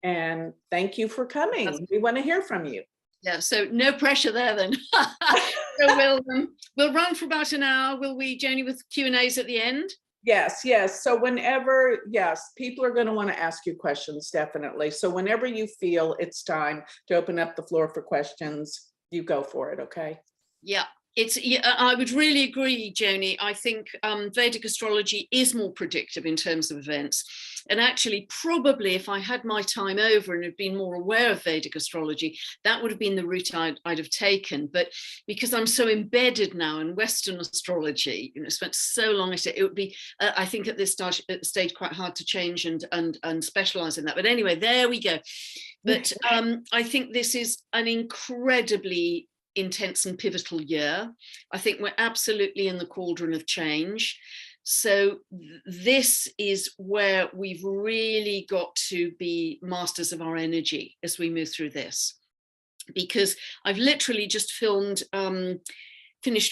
And thank you for coming. We want to hear from you. Yeah, so no pressure there then. So we'll run for about an hour, will we, Joni, with Q&As at the end? Yes, yes. So whenever, yes, people are going to want to ask you questions, definitely. So whenever you feel it's time to open up the floor for questions, you go for it, okay? Yeah. I would really agree, Joni. I think Vedic astrology is more predictive in terms of events. And actually, probably if I had my time over and had been more aware of Vedic astrology, that would have been the route I'd have taken. But because I'm so embedded now in Western astrology, spent so long at it, it would be, I think at this stage, quite hard to change and specialize in that. But anyway, there we go. But I think this is an incredibly intense and pivotal year. I think we're absolutely in the cauldron of change. So this is where we've really got to be masters of our energy as we move through this. Because I've literally just finished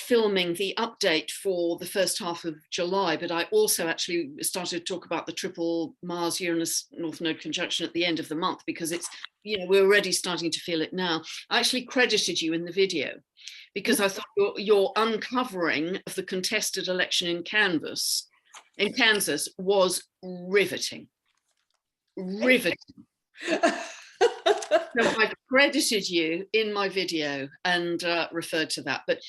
filming the update for the first half of July, but I also actually started to talk about the triple Mars-Uranus North Node conjunction at the end of the month, because it's, we're already starting to feel it now. I actually credited you in the video because I thought your uncovering of the contested election in Kansas was riveting. Riveting. So I credited you in my video and referred to that. But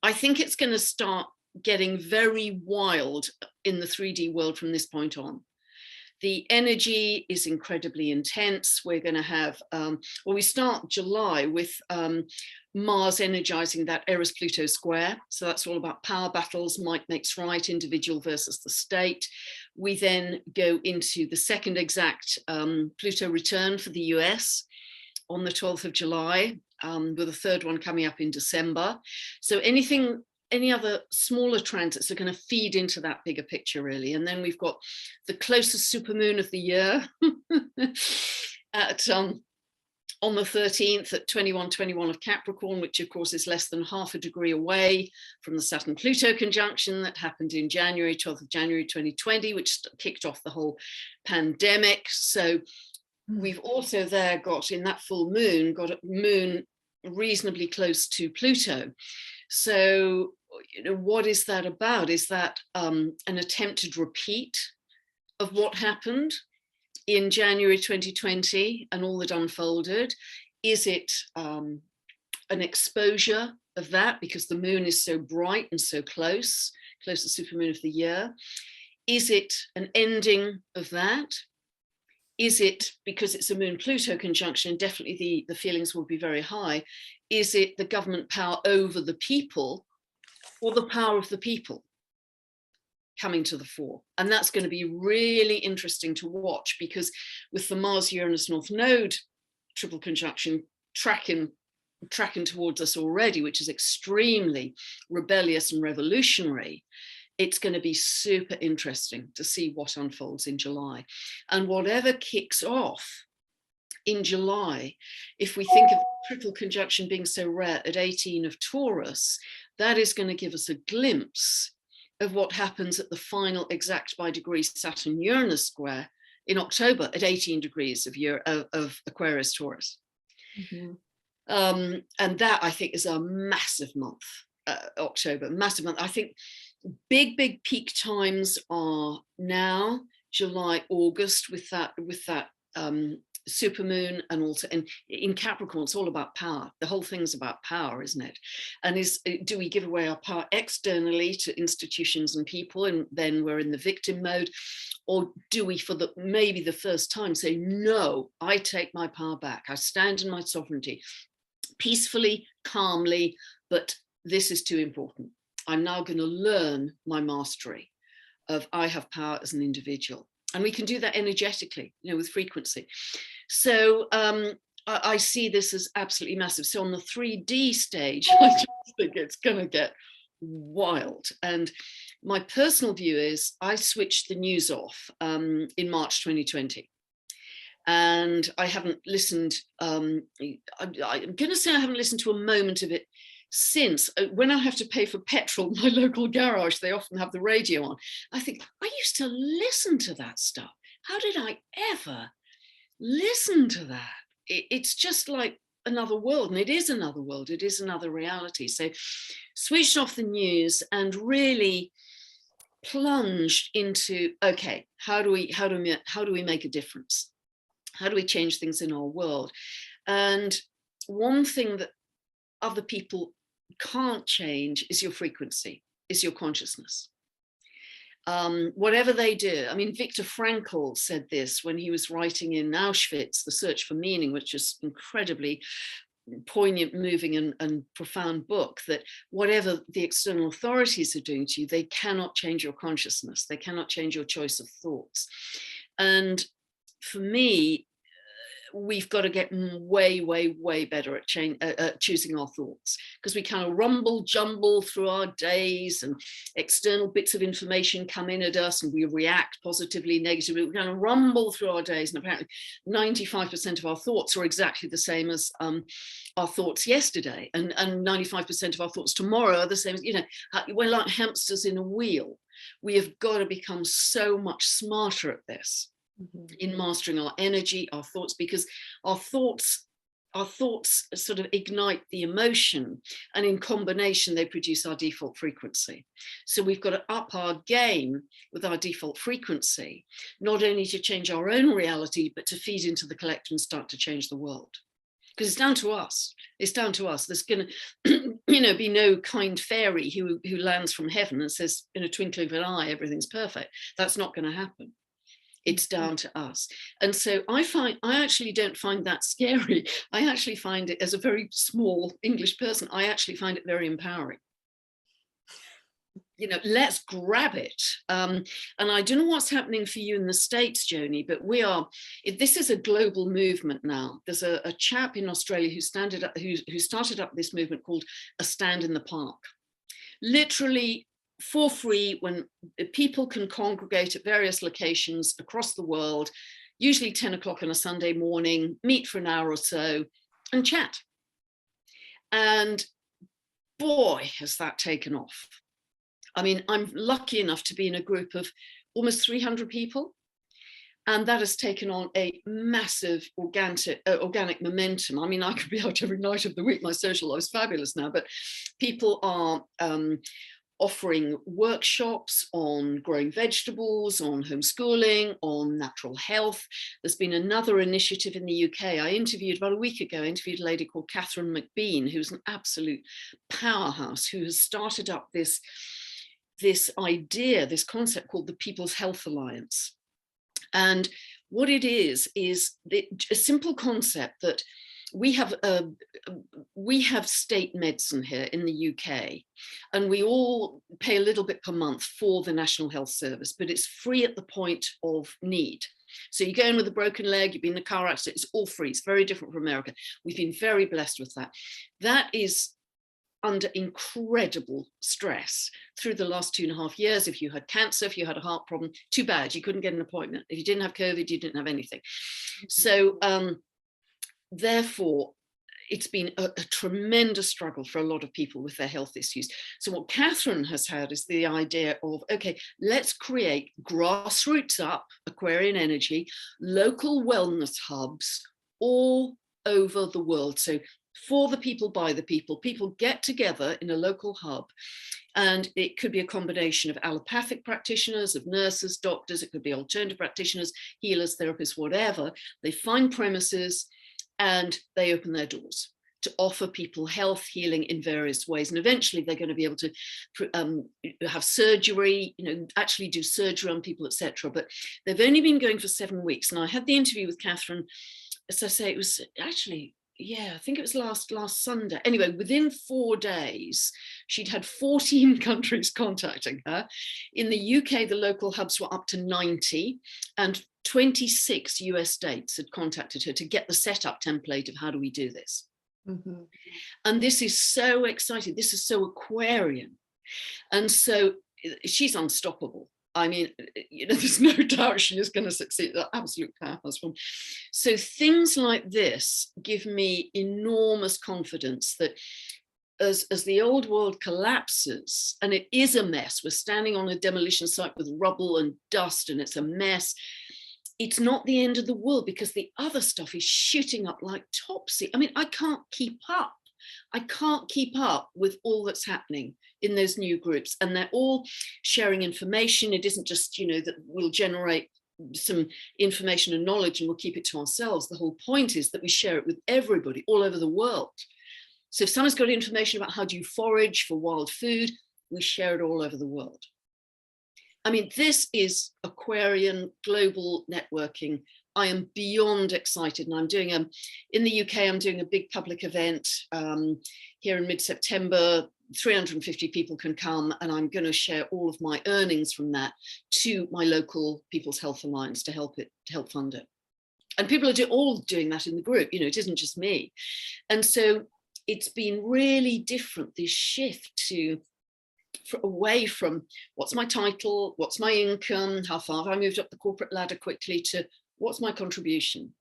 I think it's going to start getting very wild in the 3D world from this point on. The energy is incredibly intense. We're going to have, we start July with Mars energizing that Eris-Pluto square. So that's all about power battles, might makes right, individual versus the state. We then go into the second exact Pluto return for the US on the 12th of July, with a third one coming up in December. So any other smaller transits are going to feed into that bigger picture, really. And then we've got the closest supermoon of the year at on the 13th at 21:21 of Capricorn, which of course is less than half a degree away from the Saturn-Pluto conjunction that happened in January, 12th of January 2020, which kicked off the whole pandemic. So we've also there got, in that full moon, got a moon reasonably close to Pluto. So, what is that about? Is that an attempted repeat of what happened in January 2020 and all that unfolded? Is it an exposure of that because the moon is so bright and so close to supermoon of the year? Is it an ending of that? Is it because it's a moon-Pluto conjunction? Definitely the feelings will be very high. Is it the government power over the people, or the power of the people coming to the fore? And that's going to be really interesting to watch, because with the Mars-Uranus North Node triple conjunction tracking towards us already, which is extremely rebellious and revolutionary, it's going to be super interesting to see what unfolds in July. And whatever kicks off in July, if we think of triple conjunction being so rare at 18 of Taurus, that is going to give us a glimpse of what happens at the final exact by degree Saturn-Uranus square in October at 18 degrees of Aquarius Taurus. Mm-hmm. And that, I think, is a massive month, October, massive month. I think big peak times are now July, August, with that supermoon, and also in Capricorn, it's all about power. The whole thing's about power, isn't it? And do we give away our power externally to institutions and people, and then we're in the victim mode, or do we, for maybe the first time, say, no, I take my power back, I stand in my sovereignty, peacefully, calmly, but this is too important. I'm now going to learn my mastery of I have power as an individual. And we can do that energetically, with frequency. So I see this as absolutely massive. So on the 3D stage, I just think it's going to get wild. And my personal view is I switched the news off in March 2020. And I haven't listened, I'm going to say I haven't listened to a moment of it since. When I have to pay for petrol, my local garage, they often have the radio on. I think, I used to listen to that stuff. How did I ever listen to that. It's just like another world, and it is another world. It is another reality. So switched off the news and really plunged into, okay, how do we make a difference? How do we change things in our world? And one thing that other people can't change is your frequency, is your consciousness. Whatever they do. I mean, Viktor Frankl said this when he was writing in Auschwitz, The Search for Meaning, which is incredibly poignant, moving and profound book, that whatever the external authorities are doing to you, they cannot change your consciousness. They cannot change your choice of thoughts. And for me, we've got to get way, way, way better at choosing our thoughts, because we kind of rumble jumble through our days and external bits of information come in at us and we react positively, negatively. We kind of rumble through our days, and apparently 95% of our thoughts are exactly the same as our thoughts yesterday, and 95% of our thoughts tomorrow are the same as, we're like hamsters in a wheel. We have got to become so much smarter at this. Mm-hmm. In mastering our energy, our thoughts, because our thoughts sort of ignite the emotion, and in combination they produce our default frequency. So we've got to up our game with our default frequency, not only to change our own reality, but to feed into the collective and start to change the world. Because it's down to us. It's down to us. There's going to, be no kind fairy who lands from heaven and says, in a twinkling of an eye, everything's perfect. That's not going to happen. It's down to us. And so I actually don't find that scary. I actually find it, as a very small English person, I actually find it very empowering. Let's grab it. And I don't know what's happening for you in the States, Joni, but this is a global movement now. There's a chap in Australia who started up this movement called A Stand in the Park. Literally, for free, when people can congregate at various locations across the world, usually 10 o'clock on a Sunday morning, meet for an hour or so and chat. And boy, has that taken off. I mean, I'm lucky enough to be in a group of almost 300 people. And that has taken on a massive organic momentum. I mean, I could be out every night of the week. My social life is fabulous now, but people are offering workshops on growing vegetables, on homeschooling, on natural health. There's been another initiative in the UK. About a week ago, I interviewed a lady called Catherine McBean, who's an absolute powerhouse, who has started up this idea, this concept called the People's Health Alliance. And what it is a simple concept that we have state medicine here in the UK, and we all pay a little bit per month for the National Health Service, but it's free at the point of need. So you go in with a broken leg, you've been in a car accident, it's all free. It's very different from America. We've been very blessed with that. That is under incredible stress through the last 2.5 years. If you had cancer, if you had a heart problem, too bad, you couldn't get an appointment. If you didn't have COVID, you didn't have anything. So therefore, it's been a tremendous struggle for a lot of people with their health issues. So what Catherine has had is the idea of, okay, let's create grassroots up Aquarian energy, local wellness hubs all over the world. So for the people, by the people get together in a local hub, and it could be a combination of allopathic practitioners, of nurses, doctors, it could be alternative practitioners, healers, therapists, whatever. They find premises and they open their doors to offer people health, healing in various ways. And eventually they're going to be able to have surgery, actually do surgery on people, etc. But they've only been going for 7 weeks. And I had the interview with Catherine, as I say, it was actually, I think it was last Sunday. Anyway, within 4 days, she'd had 14 countries contacting her. In the UK, the local hubs were up to 90, and 26 US states had contacted her to get the setup template of how do we do this. Mm-hmm. And this is so exciting. This is so Aquarian. And so she's unstoppable. I mean, there's no doubt she is going to succeed. The absolute powerhouse one. So things like this give me enormous confidence that as the old world collapses, and it is a mess, we're standing on a demolition site with rubble and dust, and it's a mess. it's not the end of the world, because the other stuff is shooting up like topsy. I mean, I can't keep up. I can't keep up with all that's happening in those new groups, and they're all sharing information. It isn't just, you know, that we'll generate some information and knowledge and we'll keep it to ourselves. The whole point is that we share it with everybody all over the world. So if someone's got information about how do you forage for wild food, we share it all over the world. I mean, this is Aquarian global networking. I am beyond excited, and I'm doing in the UK, I'm doing a big public event here in mid-September. 350 people can come, and I'm going to share all of my earnings from that to my local People's Health Alliance to help fund it. And people are all doing that in the group, you know, it isn't just me. And so it's been really different, this shift away from what's my title, what's my income, how far have I moved up the corporate ladder quickly, to what's my contribution?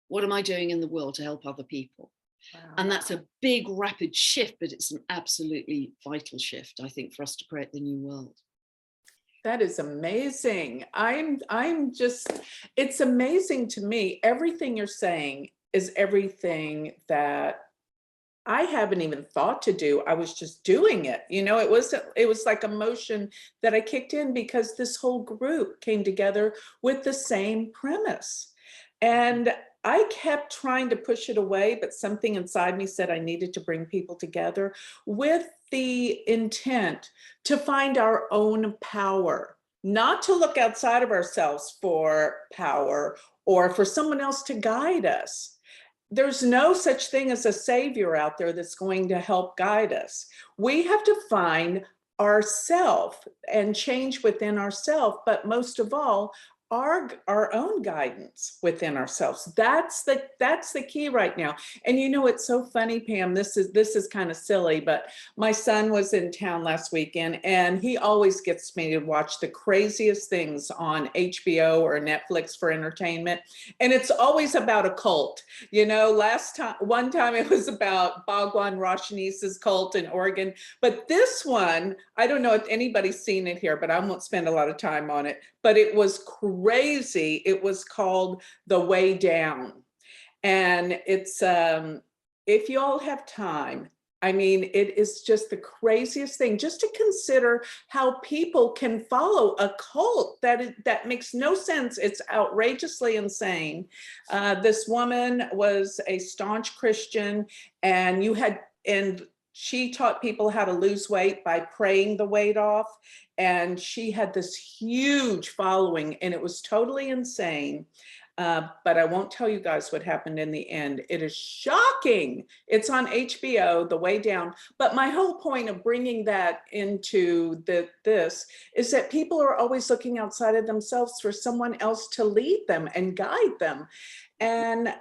What am I doing in the world to help other people? Wow. And that's a big, rapid shift, but it's an absolutely vital shift, I think, for us to create the new world. That is amazing. I'm just, it's amazing to me. Everything you're saying is everything that I haven't even thought to do. I was just doing it. You know, it was like a motion that I kicked in because this whole group came together with the same premise. And I kept trying to push it away, but something inside me said I needed to bring people together with the intent to find our own power, not to look outside of ourselves for power or for someone else to guide us. There's no such thing as a savior out there that's going to help guide us. We have to find ourself and change within ourselves, but most of all, our own guidance within ourselves. That's the key right now. And you know, it's so funny, Pam, this is kind of silly, but my son was in town last weekend and he always gets me to watch the craziest things on HBO or Netflix for entertainment. And it's always about a cult. You know, one time it was about Bhagwan Rajneesh's cult in Oregon, but this one, I don't know if anybody's seen it here, but I won't spend a lot of time on it, but it was crazy. It was called The Way Down. And it's, if you all have time, I mean, it is just the craziest thing, just to consider how people can follow a cult that makes no sense. It's outrageously insane. This woman was a staunch Christian, and she taught people how to lose weight by praying the weight off. And she had this huge following, and it was totally insane. But I won't tell you guys what happened in the end. It is shocking. It's on HBO, The Way Down. But my whole point of bringing that into this is that people are always looking outside of themselves for someone else to lead them and guide them. And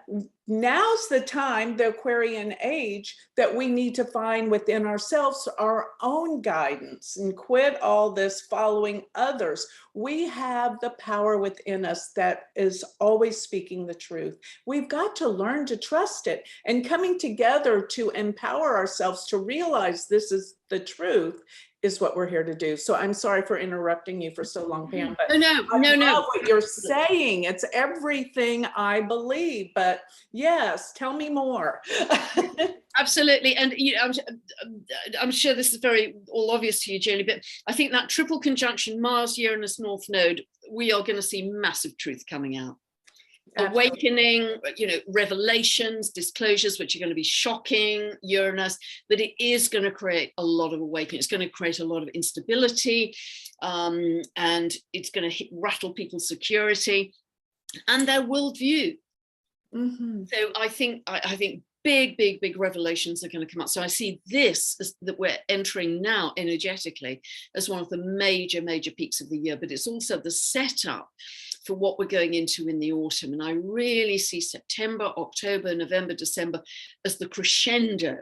now's the time, the Aquarian age, that we need to find within ourselves our own guidance and quit all this following others. We have the power within us that is always speaking the truth. We've got to learn to trust it, and coming together to empower ourselves to realize this is the truth is what we're here to do. So I'm sorry for interrupting you for so long, Pam, but no. I love what you're saying. It's everything I believe, but yes, tell me more. Absolutely. And you know, I'm sure this is very all obvious to you, Joni, but I think that triple conjunction, Mars, Uranus, North Node, we are going to see massive truth coming out. Absolutely. Awakening, you know, revelations, disclosures, which are going to be shocking, Uranus, but it is going to create a lot of awakening. It's going to create a lot of instability, and it's going to rattle people's security and their worldview. Mm-hmm. So I think big revelations are going to come out. So I see this as that we're entering now energetically as one of the major peaks of the year, but it's also the setup for what we're going into in the autumn. And I really see September, October, November, December as the crescendo.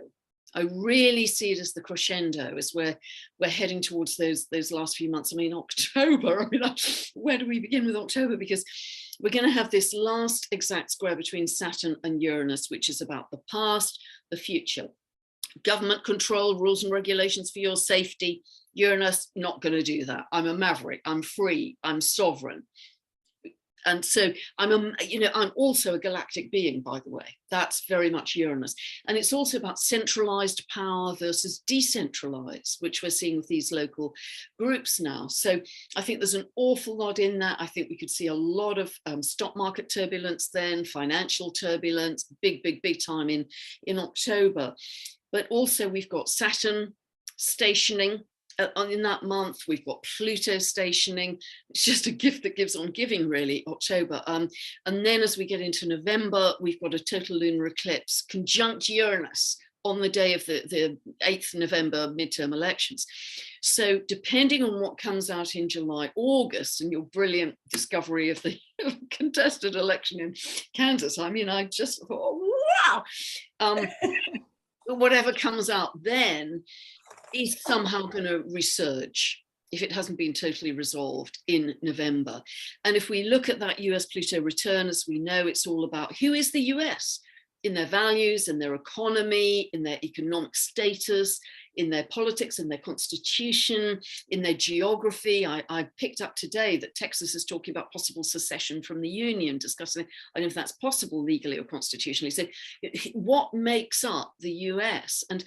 I really see it as the crescendo, as we're heading towards those last few months. I mean, October, where do we begin with October? Because we're going to have this last exact square between Saturn and Uranus, which is about the past, the future. Government control, rules and regulations for your safety. Uranus, not going to do that. I'm a maverick, I'm free, I'm sovereign. And so I'm also a galactic being, by the way. That's very much Uranus. And it's also about centralized power versus decentralized, which we're seeing with these local groups now. So I think there's an awful lot in that. I think we could see a lot of stock market turbulence then, financial turbulence, big time in October. But also we've got Saturn stationing in that month. We've got Pluto stationing. It's just a gift that gives on giving, really, October. And then as we get into November, we've got a total lunar eclipse conjunct Uranus on the day of the 8th November midterm elections. So depending on what comes out in July, August, and your brilliant discovery of the contested election in Kansas, I mean, I just thought, wow. Whatever comes out then is somehow going to resurge if it hasn't been totally resolved in November. And if we look at that US Pluto return, as we know, it's all about who is the US in their values, in their economy, in their economic status, in their politics, in their constitution, in their geography. I picked up today that Texas is talking about possible secession from the Union, discussing, I don't know if that's possible legally or constitutionally. So what makes up the US? And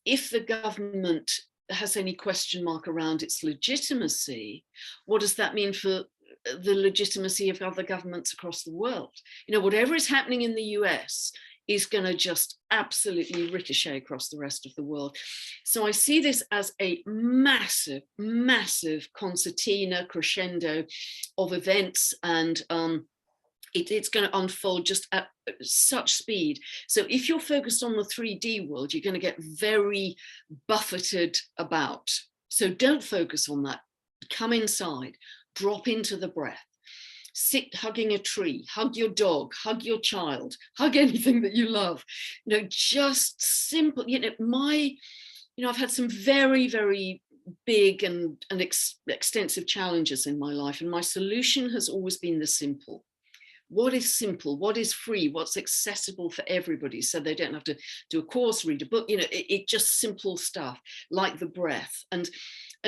if the government has any question mark around its legitimacy, what does that mean for the legitimacy of other governments across the world? Whatever is happening in the US is going to just absolutely ricochet across the rest of the world. So I see this as a massive concertina crescendo of events, and it's going to unfold just at such speed. So if you're focused on the 3D world, you're going to get very buffeted about. So don't focus on that. Come inside, drop into the breath. Sit hugging a tree, hug your dog, hug your child, hug anything that you love. Just simple. I've had some very big and extensive challenges in my life, and my solution has always been the simple. What is simple? What is free? What's accessible for everybody, so they don't have to do a course, read a book. It just simple stuff like the breath. And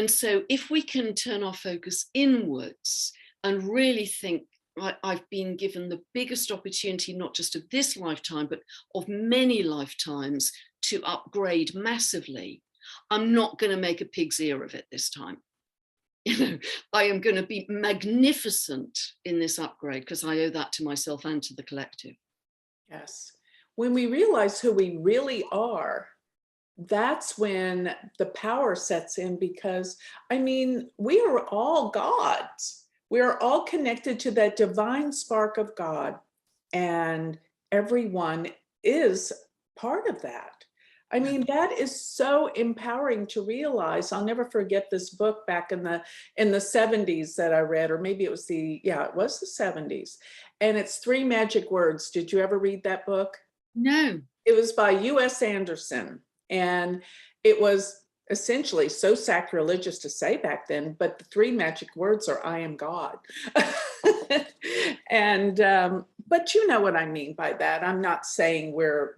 so if we can turn our focus inwards and really think, right, I've been given the biggest opportunity, not just of this lifetime, but of many lifetimes, to upgrade massively. I'm not going to make a pig's ear of it this time. I am going to be magnificent in this upgrade, because I owe that to myself and to the collective. Yes. When we realize who we really are, that's when the power sets in, because, we are all gods. We are all connected to that divine spark of God, and everyone is part of that. That is so empowering to realize. I'll never forget this book back in the 70s that I read, or maybe it was the 70s. And it's 3 Magic Words. Did you ever read that book? No. It was by U.S. Anderson. And it was essentially so sacrilegious to say back then, but the 3 magic words are, I am God. And, but you know what I mean by that. I'm not saying we're,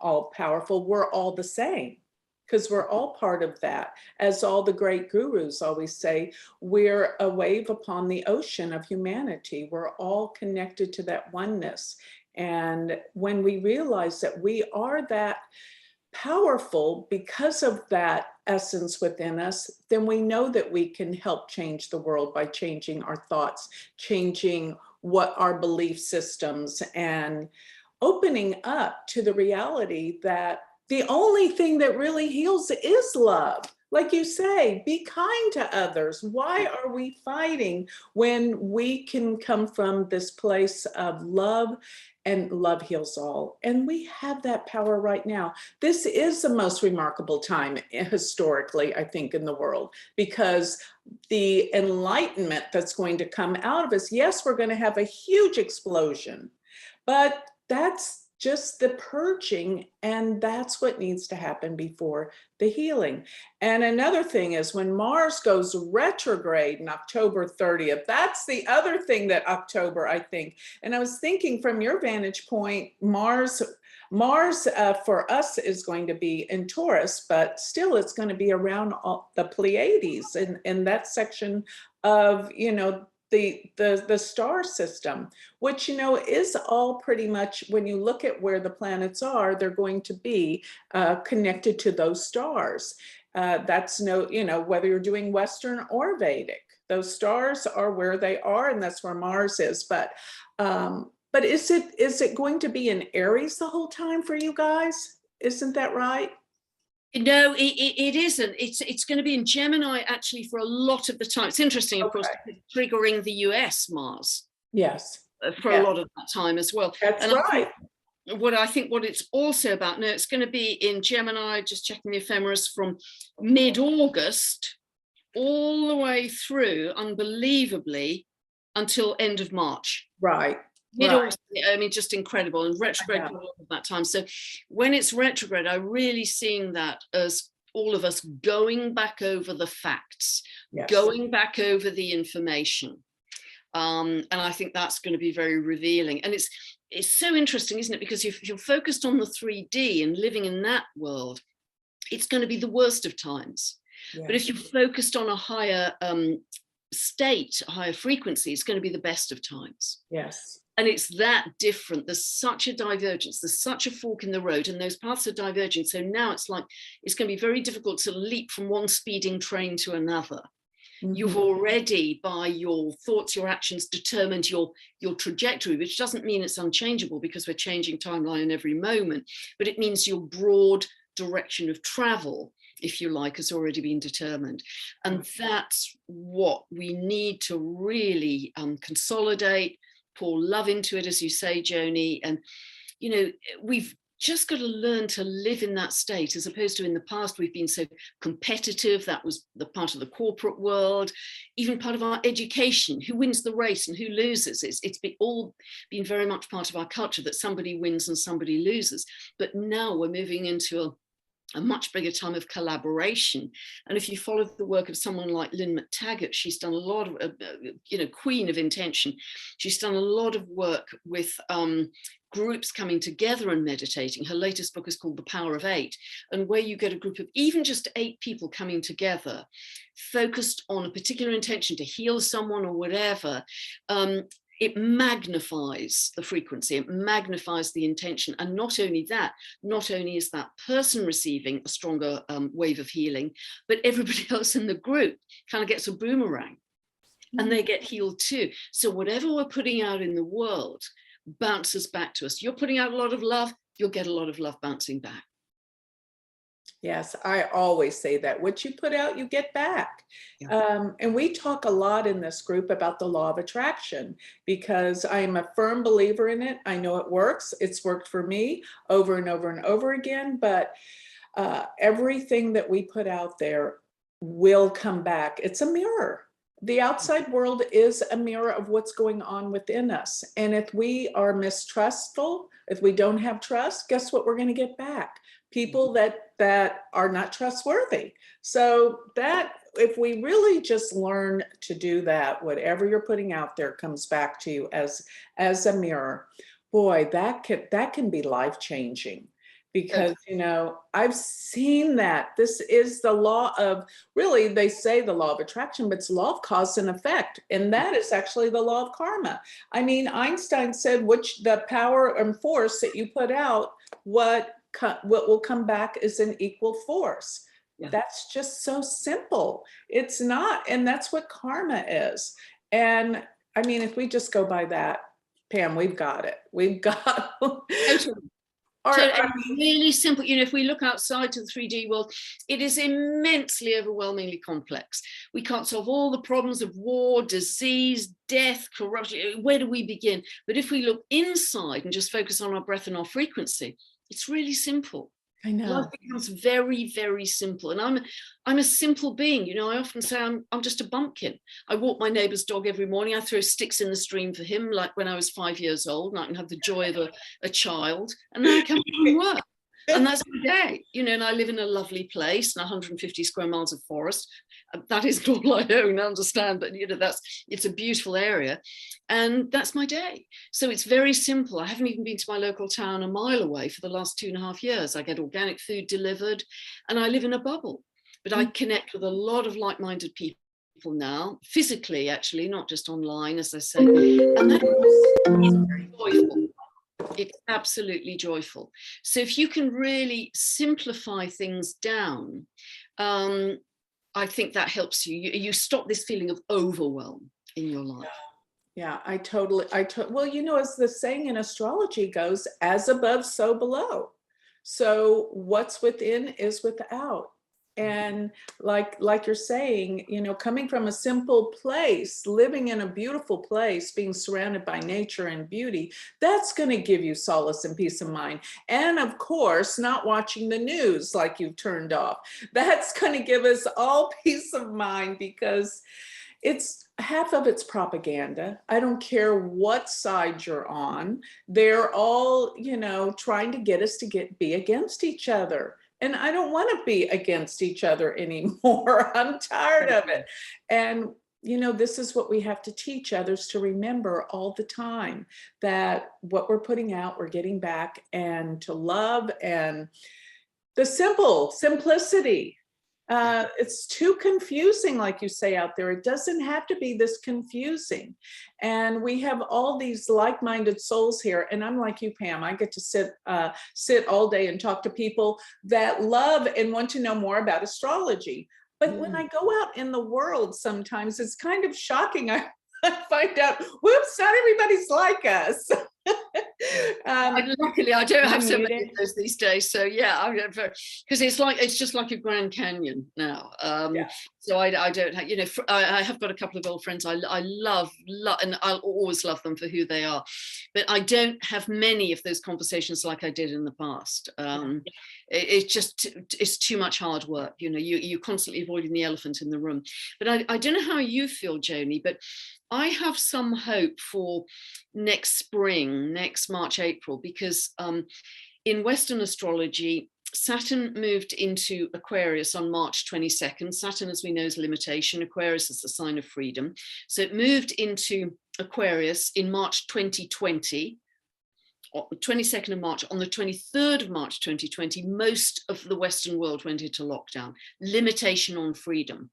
all powerful. We're all the same, because we're all part of that. As all the great gurus always say, we're a wave upon the ocean of humanity. We're all connected to that oneness. And when we realize that we are that powerful because of that essence within us, then we know that we can help change the world by changing our thoughts, changing what our belief systems, and opening up to the reality that the only thing that really heals is love. Like you say, be kind to others. Why are we fighting when we can come from this place of love, and love heals all? And we have that power right now. This is the most remarkable time historically, I think, in the world, because the enlightenment that's going to come out of us, yes, we're going to have a huge explosion, but that's just the purging, and that's what needs to happen before the healing. And another thing is, when Mars goes retrograde in October 30th, that's the other thing that October, I think. And I was thinking, from your vantage point, Mars for us is going to be in Taurus, but still it's going to be around all the Pleiades, in that section of, the star system, which, you know, is all pretty much, when you look at where the planets are, they're going to be connected to those stars. That's no, you know, whether you're doing Western or Vedic, those stars are where they are, and that's where Mars is. But is it going to be in Aries the whole time for you guys? Isn't that right? No, it isn't. It's going to be in Gemini actually for a lot of the time. It's interesting, of course, Okay. triggering the US Mars Yes. for a Yeah, lot of that time as well. that's And right. I think what it's also about, no, it's going to be in Gemini, just checking the ephemeris, from mid-August all the way through, unbelievably, until end of March. Right. Mid-August, I mean, just incredible, and retrograde Yeah. for all of that time. So when it's retrograde, I'm really seeing that as all of us going back over the facts, Yes. going back over the information. And I think that's going to be very revealing. And it's so interesting, isn't it? Because if you're focused on the 3D and living in that world, it's going to be the worst of times. Yeah. But if you're focused on a higher state, a higher frequency, it's going to be the best of times. Yes. And it's that different. There's such a divergence. There's such a fork in the road, and those paths are diverging. So now it's like, it's going to be very difficult to leap from one speeding train to another. You've already, by your thoughts, your actions, determined your trajectory, which doesn't mean it's unchangeable, because we're changing timeline every moment, but it means your broad direction of travel, if you like, has already been determined. And that's what we need to really consolidate, pour love into it, as you say, Joni. And, you know, we've just got to learn to live in that state, as opposed to in the past we've been so competitive. That was the part of the corporate world, even part of our education, who wins the race and who loses. It's all been very much part of our culture, that somebody wins and somebody loses. But now we're moving into a much bigger time of collaboration. And if you follow the work of someone like Lynn McTaggart, she's done a lot of, you know, queen of intention. She's done a lot of work with groups coming together and meditating. Her latest book is called The Power of Eight, and where you get a group of even just 8 people coming together, focused on a particular intention to heal someone or whatever. It magnifies the frequency, it magnifies the intention. And not only that, not only is that person receiving a stronger wave of healing, but everybody else in the group kind of gets a boomerang and they get healed too. So whatever we're putting out in the world bounces back to us. You're putting out a lot of love, you'll get a lot of love bouncing back. Yes, I always say that. What you put out, you get back. Yeah. And we talk a lot in this group about the law of attraction, because I am a firm believer in it. I know it works. It's worked for me over and over and over again. But everything that we put out there will come back. It's a mirror. The outside world is a mirror of what's going on within us. And if we are mistrustful, if we don't have trust, guess what we're going to get back? People that are not trustworthy. So that, if we really just learn to do that, whatever you're putting out there comes back to you as a mirror. Boy, that can be life-changing. Because, you know, I've seen that. This is the law of, really, they say the law of attraction, but it's law of cause and effect. And that is actually the law of karma. I mean, Einstein said, the power and force that you put out, what will come back is an equal force. Yeah. That's just so simple. It's not, and that's what karma is. And I mean, if we just go by that, Pam, we've got it. We've got really simple. You know, if we look outside to the 3D world, it is immensely overwhelmingly complex. We can't solve all the problems of war, disease, death, corruption. Where do we begin? But if we look inside and just focus on our breath and our frequency, it's really simple. I know. Life becomes very, very simple. And I'm a simple being. You know, I often say I'm just a bumpkin. I walk my neighbor's dog every morning. I throw sticks in the stream for him, like when I was 5 years old, and I can have the joy of a child. And then I come from work. And that's my day, you know, and I live in a lovely place and 150 square miles of forest. That isn't all I own, I understand, but you know, it's a beautiful area. And that's my day. So it's very simple. I haven't even been to my local town a mile away for the last 2.5 years. I get organic food delivered and I live in a bubble, but I connect with a lot of like-minded people. people now, physically, actually, not just online, as I say. And that is joyful. It's absolutely joyful. So if you can really simplify things down, I think that helps you. You stop this feeling of overwhelm in your life. Yeah, well, you know, as the saying in astrology goes, as above, so below. So what's within is without. And like you're saying, you know, coming from a simple place, living in a beautiful place, being surrounded by nature and beauty, that's going to give you solace and peace of mind. And of course, not watching the news like you've turned off. That's going to give us all peace of mind, because it's half of it's propaganda. I don't care what side you're on. They're all, you know, trying to get us to be against each other. And I don't want to be against each other anymore. I'm tired of it. And, you know, this is what we have to teach others to remember all the time, that what we're putting out, we're getting back, and to love, and the simplicity. It's too confusing, like you say out there. It doesn't have to be this confusing. And we have all these like-minded souls here. And I'm like you, Pam, I get to sit all day and talk to people that love and want to know more about astrology. But when I go out in the world, sometimes it's kind of shocking. I find out, whoops, not everybody's like us. Luckily, I don't have so many of those these days. So yeah, because it's just like a Grand Canyon now. So I don't have, you know, I have got a couple of old friends I love, and I'll always love them for who they are. But I don't have many of those conversations like I did in the past. It's too much hard work. You know, you're constantly avoiding the elephant in the room. But I don't know how you feel, Joni, but I have some hope for next spring, next March, April, because in Western astrology, Saturn moved into Aquarius on March 22nd. Saturn, as we know, is limitation. Aquarius is the sign of freedom. So it moved into Aquarius in March 2020, 22nd of March. On the 23rd of March 2020, most of the Western world went into lockdown, limitation on freedom.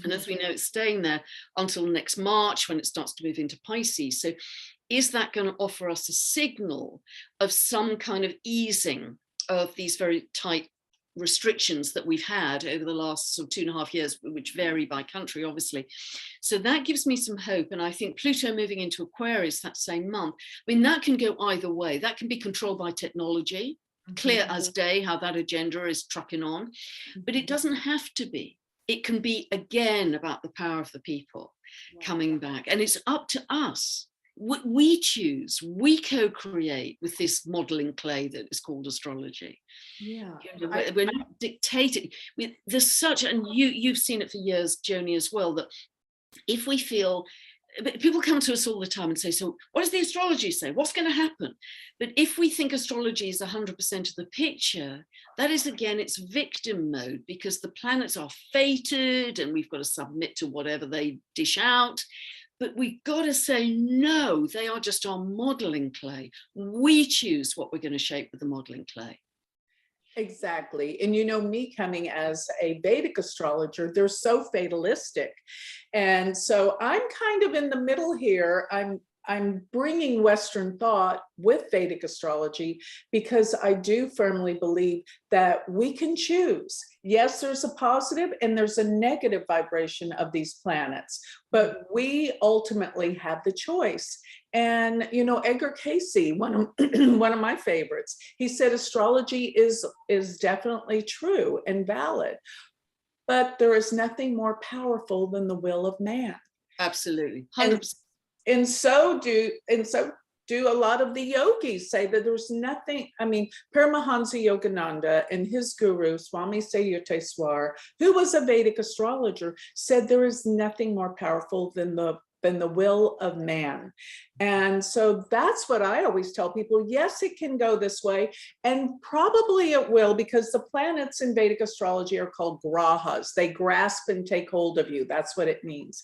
And as we know, it's staying there until next March, when it starts to move into Pisces. So is that going to offer us a signal of some kind of easing of these very tight restrictions that we've had over the last sort of 2.5 years, which vary by country, obviously? So that gives me some hope. And I think Pluto moving into Aquarius that same month, I mean, that can go either way. That can be controlled by technology, clear as day how that agenda is trucking on, but it doesn't have to be. It can be, again, about the power of the people coming back. And it's up to us. We choose, we co-create with this modeling clay that is called astrology. Yeah. You know, we're not dictating. There's such, and you've seen it for years, Joni, as well, that if we feel, people come to us all the time and say, so what does the astrology say? What's going to happen? But if we think astrology is 100% of the picture, that is, again, it's victim mode, because the planets are fated and we've got to submit to whatever they dish out. But we've got to say, no, they are just our modeling clay. We choose what we're going to shape with the modeling clay. Exactly. And you know, me coming as a Vedic astrologer, they're so fatalistic. And so I'm kind of in the middle here. I'm bringing Western thought with Vedic astrology, because I do firmly believe that we can choose. Yes, there's a positive and there's a negative vibration of these planets, but we ultimately have the choice. And, you know, Edgar Cayce, one of my favorites, he said astrology is definitely true and valid, but there is nothing more powerful than the will of man. Absolutely. 100%. And so do a lot of the yogis say that there's nothing. I mean, Paramahansa Yogananda and his guru, Swami Sayurteswar, who was a Vedic astrologer, said there is nothing more powerful than the will of man. And so that's what I always tell people. Yes, it can go this way, and probably it will, because the planets in Vedic astrology are called grahas. They grasp and take hold of you. That's what it means.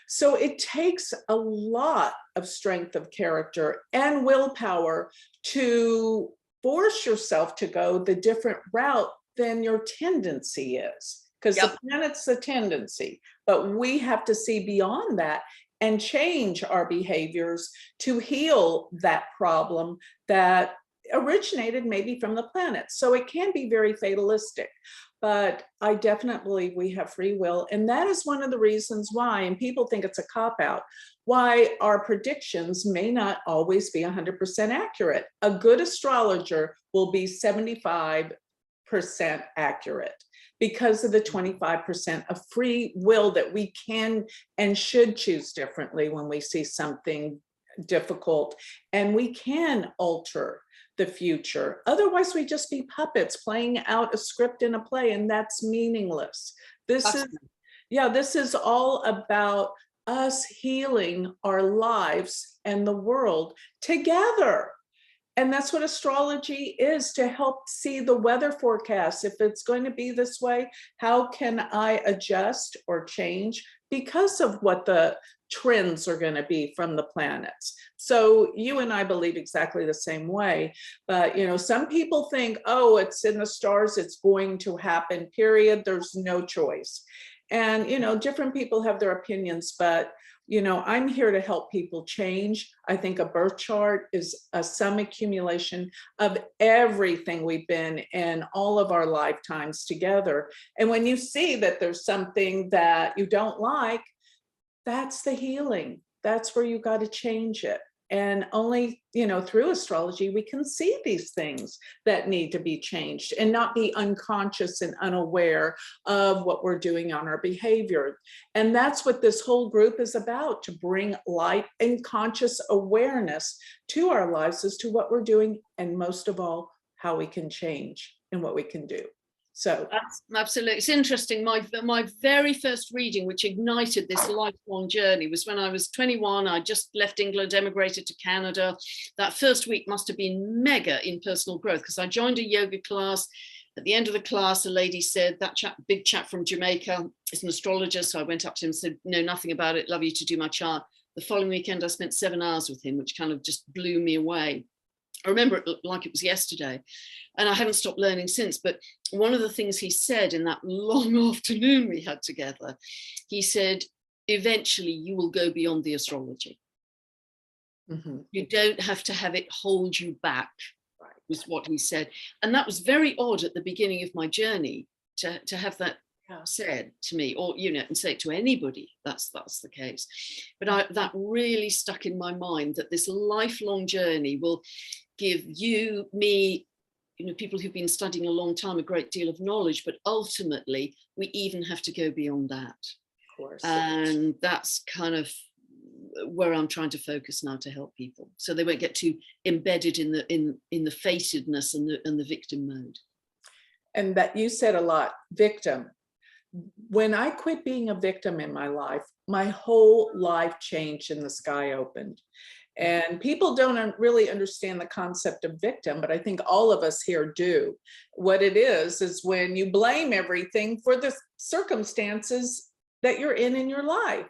So it takes a lot of strength of character and willpower to force yourself to go the different route than your tendency is, because the planet's the tendency. but we have to see beyond that and change our behaviors to heal that problem that originated maybe from the planet. So it can be very fatalistic, but I definitely believe we have free will. And that is one of the reasons why, and people think it's a cop-out, why our predictions may not always be 100% accurate. A good astrologer will be 75% accurate because of the 25% of free will that we can and should choose differently when we see something difficult, and we can alter the future. Otherwise, we just be puppets playing out a script in a play, and that's meaningless. This is, yeah, this is all about us healing our lives and the world together. And that's what astrology is, to help see the weather forecast. If it's going to be this way, how can I adjust or change because of what the trends are going to be from the planets? So you and I believe exactly the same way. But, you know, some people think, oh, it's in the stars, it's going to happen, period. There's no choice. And, you know, different people have their opinions, but you know, I'm here to help people change. I think a birth chart is a sum accumulation of everything we've been in all of our lifetimes together. And when you see that there's something that you don't like, that's the healing. That's where you got to change it. And only, you know, through astrology, we can see these things that need to be changed and not be unconscious and unaware of what we're doing on our behavior. And that's what this whole group is about, to bring light and conscious awareness to our lives as to what we're doing, and most of all, how we can change and what we can do. So absolutely, it's interesting. My very first reading, which ignited this lifelong journey, was when I was 21. I just left England, emigrated to Canada. That first week must have been mega in personal growth, because I joined a yoga class. At the end of the class, a lady said, that chap, big chap from Jamaica, is an astrologer. So I went up to him and said, know nothing about it, love you to do my chart. The following weekend, I spent 7 hours with him, which kind of just blew me away. I remember it like it was yesterday, and I haven't stopped learning since. But one of the things he said in that long afternoon we had together, he said, eventually you will go beyond the astrology. Mm-hmm. You don't have to have it hold you back, right, was what he said. And that was very odd at the beginning of my journey to have that said to me, or, you know, and say it to anybody, that's the case. But that really stuck in my mind, that this lifelong journey will give you, me, you know, people who've been studying a long time, a great deal of knowledge, but ultimately we even have to go beyond that. Of course. And that's kind of where I'm trying to focus now, to help people, so they won't get too embedded in the fatedness and the victim mode. And that you said a lot, victim. When I quit being a victim in my life, my whole life changed and the sky opened. And people don't really understand the concept of victim, but I think all of us here do. What it is when you blame everything for the circumstances that you're in your life.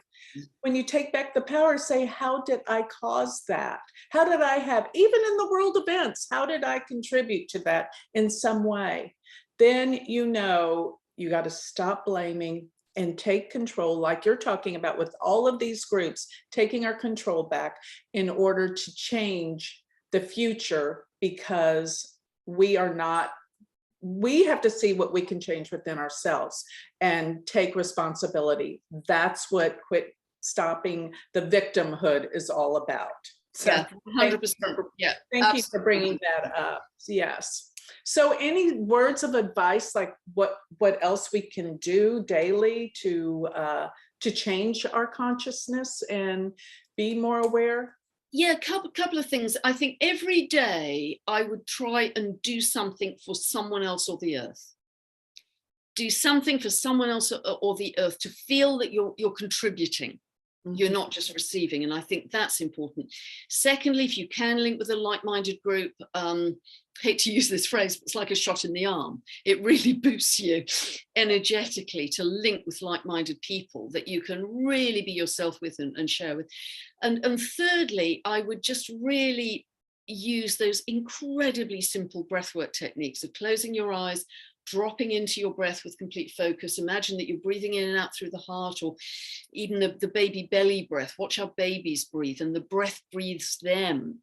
When you take back the power, say, how did I cause that? How did I have, even in the world events, how did I contribute to that in some way? Then you know you got to stop blaming and take control, like you're talking about with all of these groups, taking our control back in order to change the future, because we have to see what we can change within ourselves and take responsibility. That's what quit stopping the victimhood is all about. So yeah, 100%. Yeah, thank you for bringing that up. Yes. So any words of advice, like what else we can do daily to change our consciousness and be more aware? Yeah, couple of things. I think every day I would try and do something for someone else or the earth. Do something for someone else or the earth, to feel that you're contributing. Mm-hmm. You're not just receiving. And I think that's important. Secondly, if you can link with a like-minded group, hate to use this phrase, but it's like a shot in the arm. It really boosts you energetically to link with like-minded people that you can really be yourself with and share with. And thirdly, I would just really use those incredibly simple breathwork techniques of closing your eyes, dropping into your breath with complete focus. Imagine that you're breathing in and out through the heart, or even the baby belly breath. Watch how babies breathe, and the breath breathes them.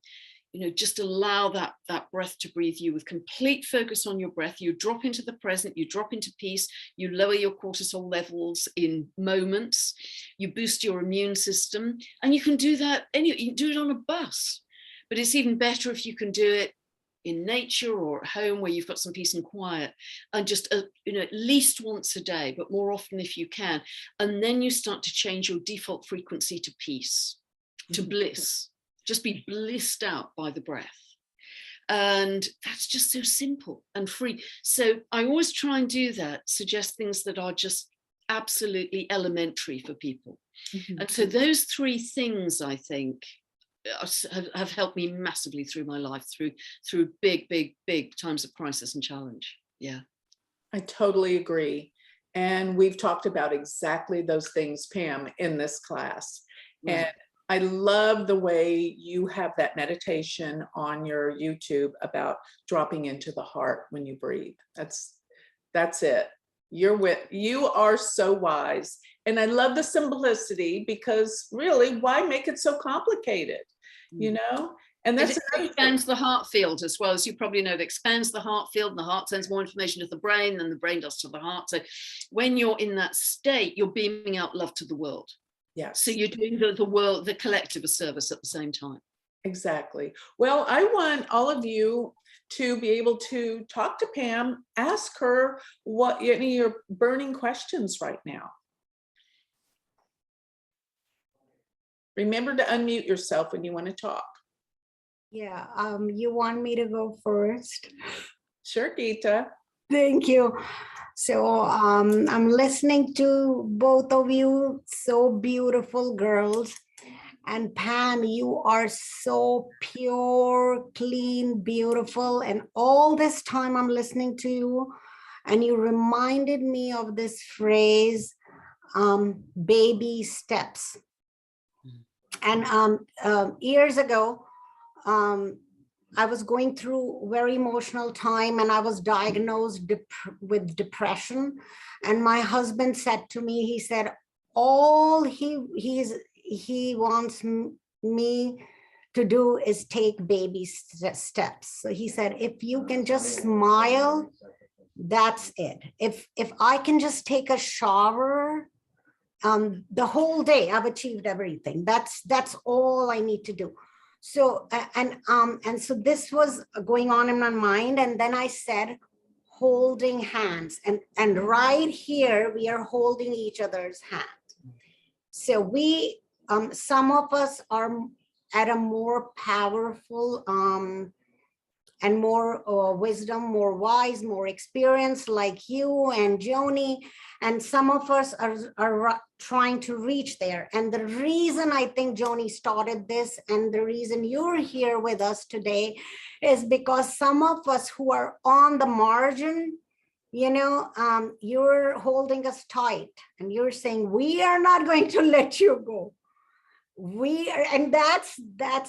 Just allow that breath to breathe you with complete focus on your breath. You drop into the present, you drop into peace, you lower your cortisol levels in moments, you boost your immune system, and you can do that you can do it on a bus, but it's even better if you can do it in nature or at home where you've got some peace and quiet, and just at least once a day, but more often if you can. And then you start to change your default frequency to peace, to bliss. Just be blissed out by the breath. And that's just so simple and free. So I always try and do that, suggest things that are just absolutely elementary for people. And so those three things, I think, have helped me massively through my life, through big times of crisis and challenge. Yeah. I totally agree. And we've talked about exactly those things, Pam, in this class. Right. And I love the way you have that meditation on your YouTube about dropping into the heart when you breathe. That's it. You are so wise. And I love the simplicity, because really, why make it so complicated? And that's it expands the heart field as well, as you probably know. It expands the heart field, and the heart sends more information to the brain than the brain does to the heart. So when you're in that state, you're beaming out love to the world. Yes. So you're doing the world, the collective, a service at the same time. Exactly. Well, I want all of you to be able to talk to Pam, ask her what any of your burning questions right now. Remember to unmute yourself when you want to talk. Yeah, you want me to go first? Sure, Geeta. Thank you. So I'm listening to both of you, so beautiful girls. And Pam, you are so pure, clean, beautiful. And all this time I'm listening to you, and you reminded me of this phrase, baby steps. And years ago, I was going through a very emotional time, and I was diagnosed with depression. And my husband said to me, he said, all he wants me to do is take baby steps. So he said, if you can just smile, that's it. If I can just take a shower, the whole day, I've achieved everything. That's all I need to do. So, and so this was going on in my mind. And then I said, holding hands, and right here, we are holding each other's hands. So we, some of us are at a more powerful, and more wisdom, more wise, more experience, like you and Joni. And some of us are trying to reach there. And the reason I think Joni started this, and the reason you're here with us today, is because some of us who are on the margin, you're holding us tight, and you're saying, we are not going to let you go. And that's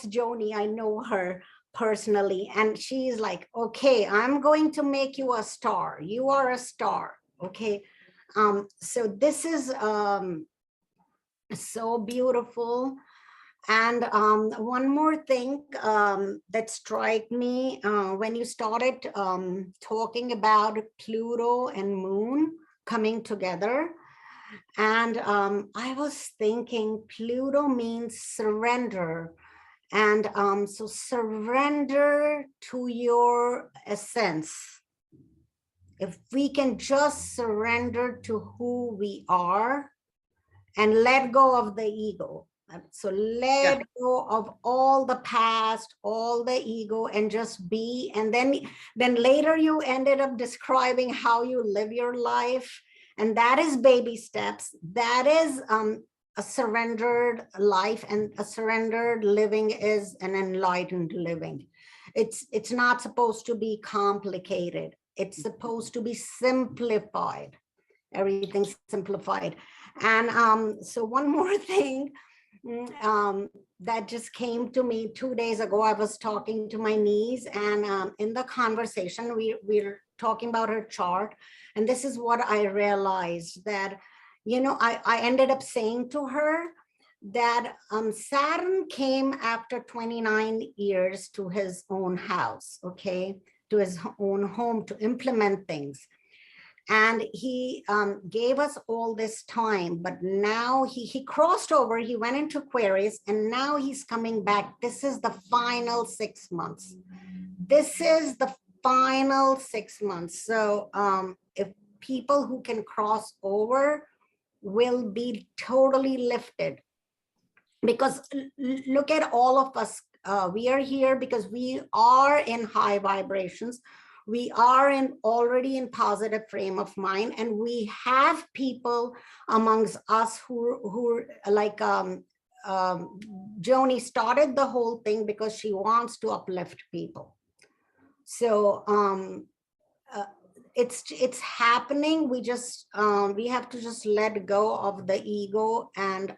Joni. I know her personally, and she's like, okay, I'm going to make you a star. You are a star. Okay. So this is so beautiful. And one more thing that struck me when you started talking about Pluto and Moon coming together. And I was thinking Pluto means surrender. And so surrender to your essence. If we can just surrender to who we are and let go of the ego. So let go of all the past, all the ego, and just be. And then later you ended up describing how you live your life. And that is baby steps. That is a surrendered life, and a surrendered living is an enlightened living. It's not supposed to be complicated. It's supposed to be simplified. Everything's simplified. And so one more thing that just came to me 2 days ago. I was talking to my niece, and in the conversation, we're talking about her chart. And this is what I realized, that, you know, I ended up saying to her that Saturn came after 29 years to his own house, okay, to his own home to implement things. And he gave us all this time, but now he crossed over, he went into Aquarius, and now he's coming back. This is the final 6 months. This is the final 6 months. So if people who can cross over will be totally lifted, because look at all of us. We are here because we are in high vibrations. We are already in positive frame of mind, and we have people amongst us who like Joni started the whole thing because she wants to uplift people. So it's happening. We just we have to just let go of the ego and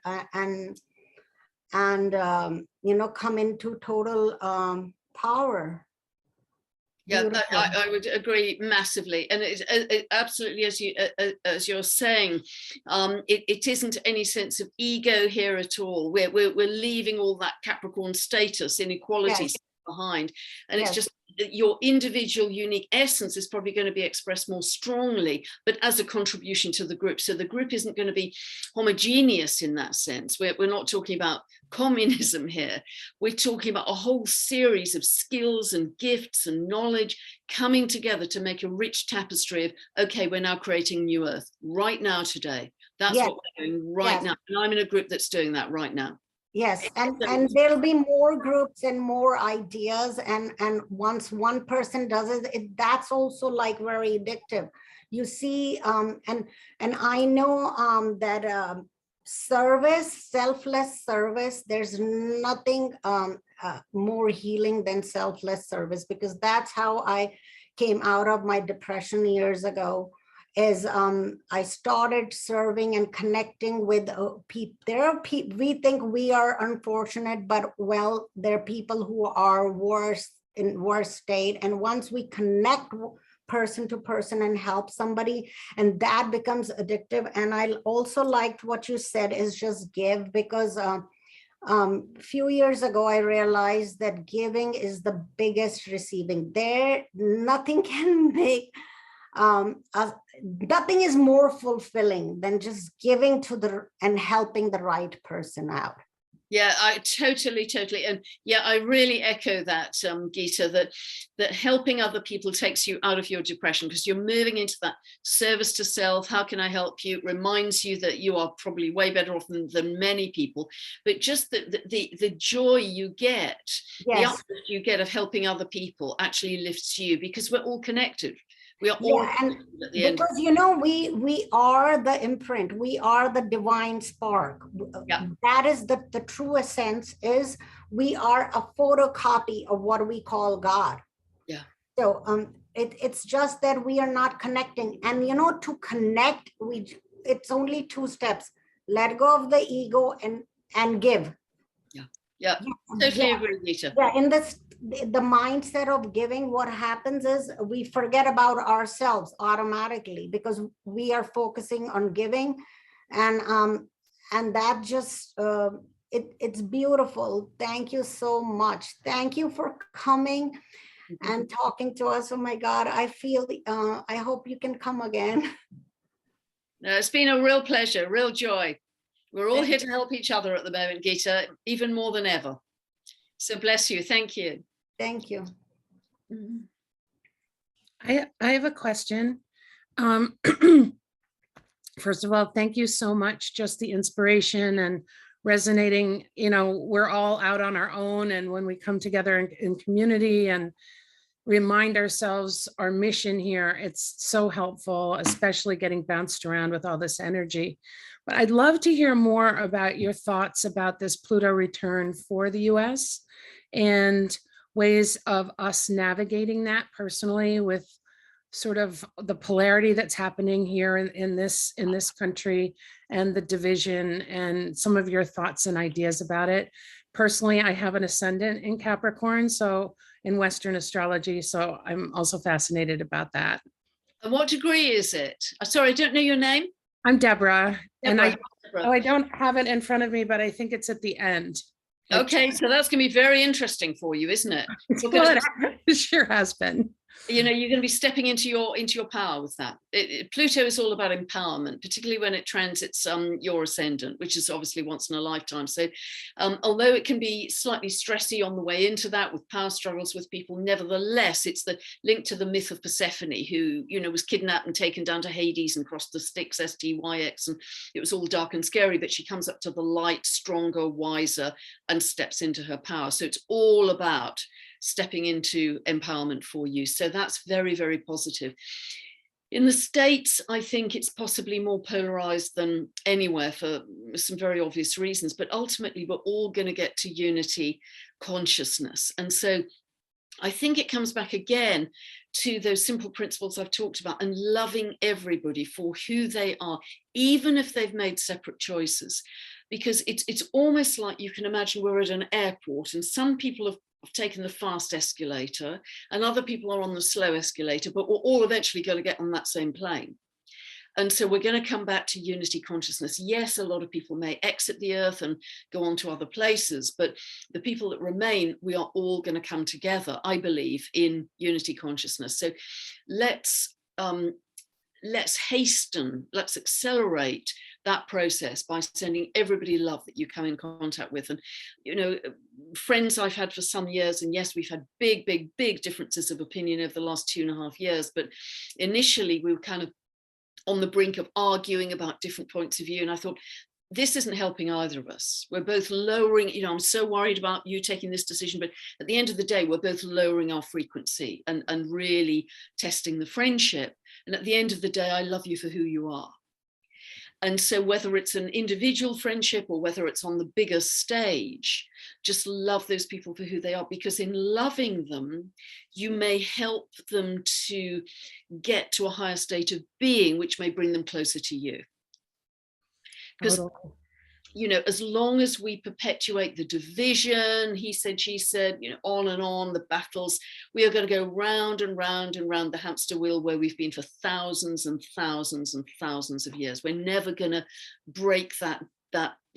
you know, come into total power. Yeah, I would agree massively, and it absolutely, as you're saying, it isn't any sense of ego here at all. We're leaving all that Capricorn status inequality behind, and it's just your individual unique essence is probably going to be expressed more strongly, but as a contribution to the group. So the group isn't going to be homogeneous in that sense. We're not talking about communism here. We're talking about a whole series of skills and gifts and knowledge coming together to make a rich tapestry of, okay, we're now creating new earth right now, today. That's what we're doing right now. And I'm in a group that's doing that right now. Yes, and there'll be more groups and more ideas, and once one person does it, that's also like very addictive. You see, and I know that service, selfless service, there's nothing more healing than selfless service, because that's how I came out of my depression years ago. Is I started serving and connecting with people. There are people, we think we are unfortunate, but well, there are people who are worse, in worse state. And once we connect person to person and help somebody, and that becomes addictive. And I also liked what you said, is just give, because few years ago, I realized that giving is the biggest receiving. There, nothing can make nothing is more fulfilling than just giving to the and helping the right person out. Yeah, I totally, and yeah, I really echo that, Geeta, that helping other people takes you out of your depression, because you're moving into that service to self. How can I help you? Reminds you that you are probably way better off than many people, but just the joy you get, the uplift you get of helping other people actually lifts you, because we're all connected. We are all because you know, we are the imprint, we are the divine spark. That is the true essence, is we are a photocopy of what we call God. So it's just that we are not connecting. And you know, to connect, it's only 2 steps: let go of the ego and give. Totally agree, Geeta. In the mindset of giving, what happens is we forget about ourselves automatically, because we are focusing on giving, and that just it's beautiful. Thank you so much. Thank you for coming and talking to us. Oh my God, I feel I hope you can come again. No, it's been a real pleasure, real joy. We're all here to help each other at the moment, Geeta, even more than ever. So bless you. Thank you. Thank you. I have a question. First of all, thank you so much. Just the inspiration and resonating, you know, we're all out on our own. And when we come together in community and remind ourselves our mission here, it's so helpful, especially getting bounced around with all this energy. But I'd love to hear more about your thoughts about this Pluto return for the US and ways of us navigating that personally, with sort of the polarity that's happening here in this country, and the division, and some of your thoughts and ideas about it. Personally, I have an ascendant in Capricorn, so in Western astrology, so I'm also fascinated about that. And what degree is it? Sorry, I don't know your name. I'm Deborah, and Deborah. Deborah. I don't have it in front of me, but I think it's at the end. Okay, so that's going to be very interesting for you, isn't it? Well, it sure has been. You know, you're going to be stepping into your power with that. Pluto is all about empowerment, particularly when it transits your ascendant, which is obviously once in a lifetime. So although it can be slightly stressy on the way into that with power struggles with people, nevertheless, it's the link to the myth of Persephone, who, you know, was kidnapped and taken down to Hades and crossed the Styx, STYX, and it was all dark and scary, but she comes up to the light, stronger, wiser, and steps into her power. So it's all about stepping into empowerment for you. So that's very, very positive. In the States, I think it's possibly more polarized than anywhere for some very obvious reasons, but ultimately we're all going to get to unity consciousness. And so I think it comes back again to those simple principles I've talked about, and loving everybody for who they are, even if they've made separate choices. Because it's almost like you can imagine we're at an airport and some people have taken the fast escalator and other people are on the slow escalator, but we're all eventually going to get on that same plane. And so we're going to come back to unity consciousness. Yes, a lot of people may exit the earth and go on to other places, but the people that remain, we are all going to come together, I believe, in unity consciousness. So let's hasten, let's accelerate that process by sending everybody love that you come in contact with. And, you know, friends I've had for some years, and yes, we've had big differences of opinion over the last 2.5 years, but initially we were kind of on the brink of arguing about different points of view. And I thought, this isn't helping either of us. We're both lowering, you know, I'm so worried about you taking this decision, but at the end of the day, we're both lowering our frequency and really testing the friendship. And at the end of the day, I love you for who you are. And so whether it's an individual friendship or whether it's on the bigger stage, just love those people for who they are, because in loving them, you may help them to get to a higher state of being, which may bring them closer to you. Because, you know, as long as we perpetuate the division, he said, she said, you know, on and on, the battles, we are going to go round and round and round the hamster wheel where we've been for thousands and thousands and thousands of years. We're never going to break that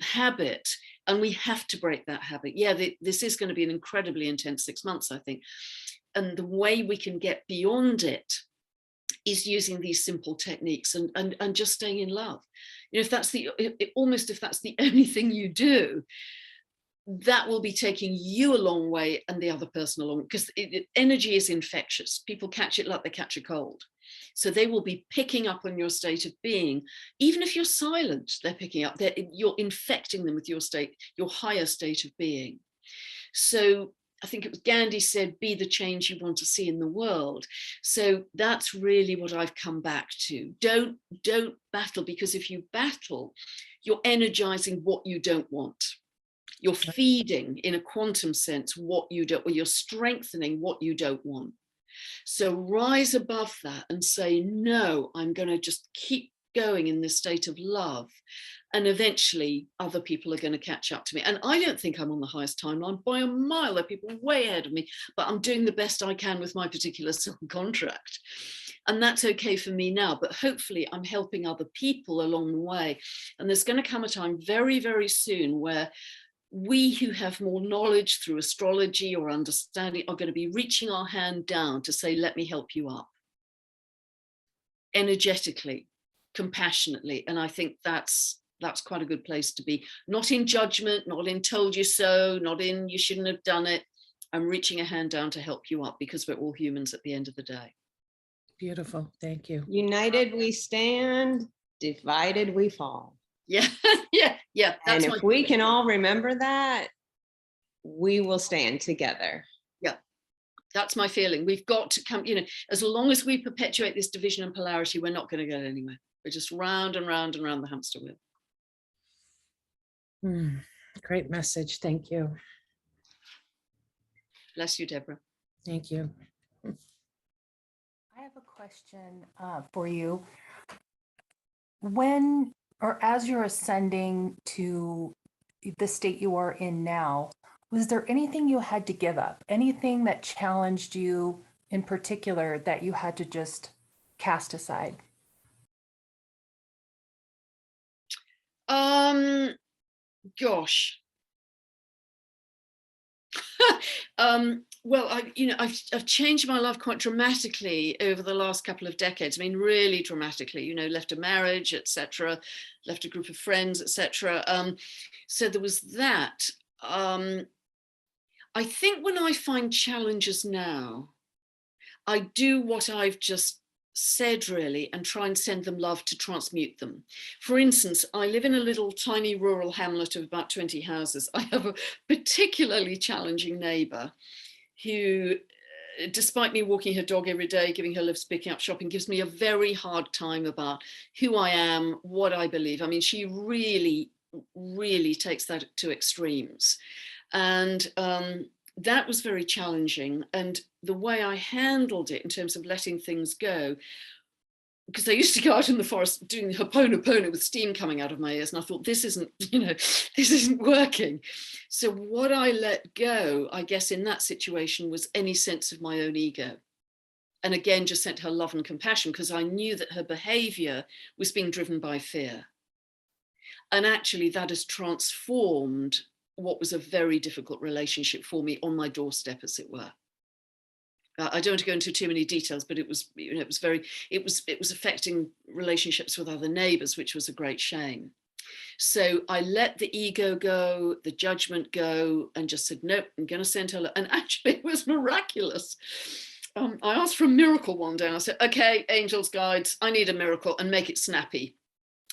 habit, and we have to break that habit. Yeah, this is going to be an incredibly intense 6 months, I think. And the way we can get beyond it is using these simple techniques and just staying in love. You know, if that's the only thing you do, that will be taking you a long way and the other person along, because energy is infectious. People catch it like they catch a cold. So they will be picking up on your state of being. Even if you're silent, they're picking up. You're infecting them with your state, your higher state of being. So I think it was Gandhi said, be the change you want to see in the world. So that's really what I've come back to. Don't battle, because if you battle, you're energizing what you don't want. You're feeding, in a quantum sense, what you don't, or you're strengthening what you don't want. So rise above that and say, no, I'm going to just keep going in this state of love. And eventually other people are going to catch up to me. And I don't think I'm on the highest timeline by a mile. There are people way ahead of me, but I'm doing the best I can with my particular contract. And that's okay for me now, but hopefully I'm helping other people along the way. And there's going to come a time very, very soon where we who have more knowledge through astrology or understanding are going to be reaching our hand down to say, let me help you up. Energetically, compassionately. And I think that's quite a good place to be. Not in judgment, not in told you so, not in you shouldn't have done it. I'm reaching a hand down to help you up, because we're all humans at the end of the day. Beautiful. Thank you. United we stand, divided we fall. Yeah, yeah. And if we can all remember that, we will stand together. Yeah, that's my feeling. We've got to come, you know, as long as we perpetuate this division and polarity, we're not going to get anywhere. We're just round and round and round the hamster wheel. Great message. Thank you. Bless you, Deborah. Thank you. I have a question for you. When, or as you're ascending to the state you are in now, was there anything you had to give up? Anything that challenged you in particular that you had to just cast aside? Gosh. Well, I've changed my life quite dramatically over the last couple of decades. I mean, really dramatically. You know, left a marriage, etc., left a group of friends, etc. So there was that. I think when I find challenges now, I do what I've just said really and try and send them love to transmute them. For instance, I live in a little tiny rural hamlet of about 20 houses. I have a particularly challenging neighbour who, despite me walking her dog every day, giving her lifts, picking up shopping, gives me a very hard time about who I am, what I believe. I mean, she really, really takes that to extremes. And that was very challenging. And the way I handled it in terms of letting things go, because I used to go out in the forest doing Ho'oponopono with steam coming out of my ears. And I thought, this isn't, this isn't working. So what I let go, I guess, in that situation was any sense of my own ego. And again, just sent her love and compassion because I knew that her behavior was being driven by fear. And actually that has transformed what was a very difficult relationship for me on my doorstep, as it were. I don't want to go into too many details, but it was affecting relationships with other neighbors, which was a great shame. So I let the ego go, the judgment go, and just said, nope, I'm going to send her. And actually it was miraculous. I asked for a miracle one day and I said, okay, angels, guides, I need a miracle and make it snappy.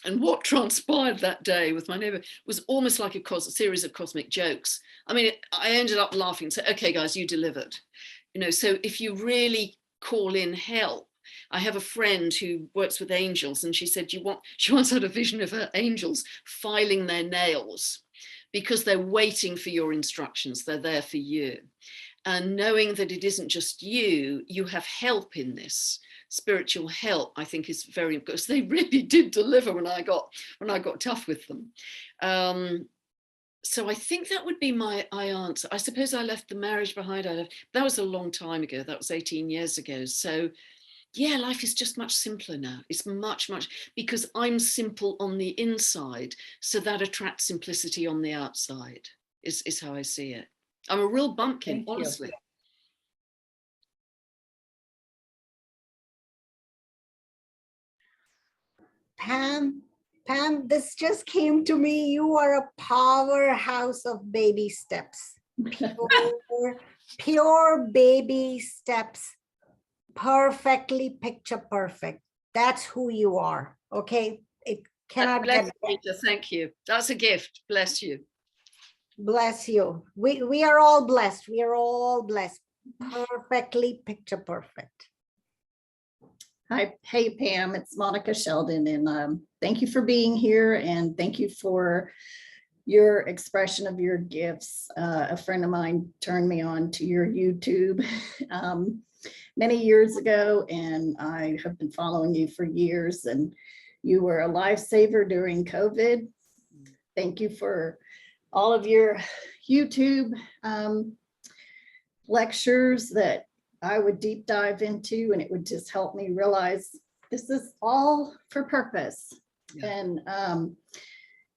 And what transpired that day with my neighbor was almost like a series of cosmic jokes. I mean, I ended up laughing and said, okay, guys, you delivered. So if you really call in help, I have a friend who works with angels and she said she once had a vision of her angels filing their nails because they're waiting for your instructions. They're there for you. And knowing that it isn't just you, you have help in this. Spiritual help, I think, is very important because they really did deliver when I got tough with them. So I think that would be my answer. I suppose I left the marriage behind. That was a long time ago. That was 18 years ago. So yeah, life is just much simpler now. It's much, because I'm simple on the inside. So that attracts simplicity on the outside is how I see it. I'm a real bumpkin, honestly. Pam, this just came to me. You are a powerhouse of baby steps. Pure baby steps. Perfectly picture perfect. That's who you are. Okay. It cannot get better. Thank you. That's a gift. Bless you. Bless you. We are all blessed. We are all blessed. Perfectly picture perfect. Hi, hey Pam, it's Monica Sheldon, and thank you for being here, and thank you for your expression of your gifts. A friend of mine turned me on to your YouTube many years ago, and I have been following you for years, and you were a lifesaver during COVID. Thank you for all of your YouTube lectures that I would deep dive into, and it would just help me realize this is all for purpose. Yeah. And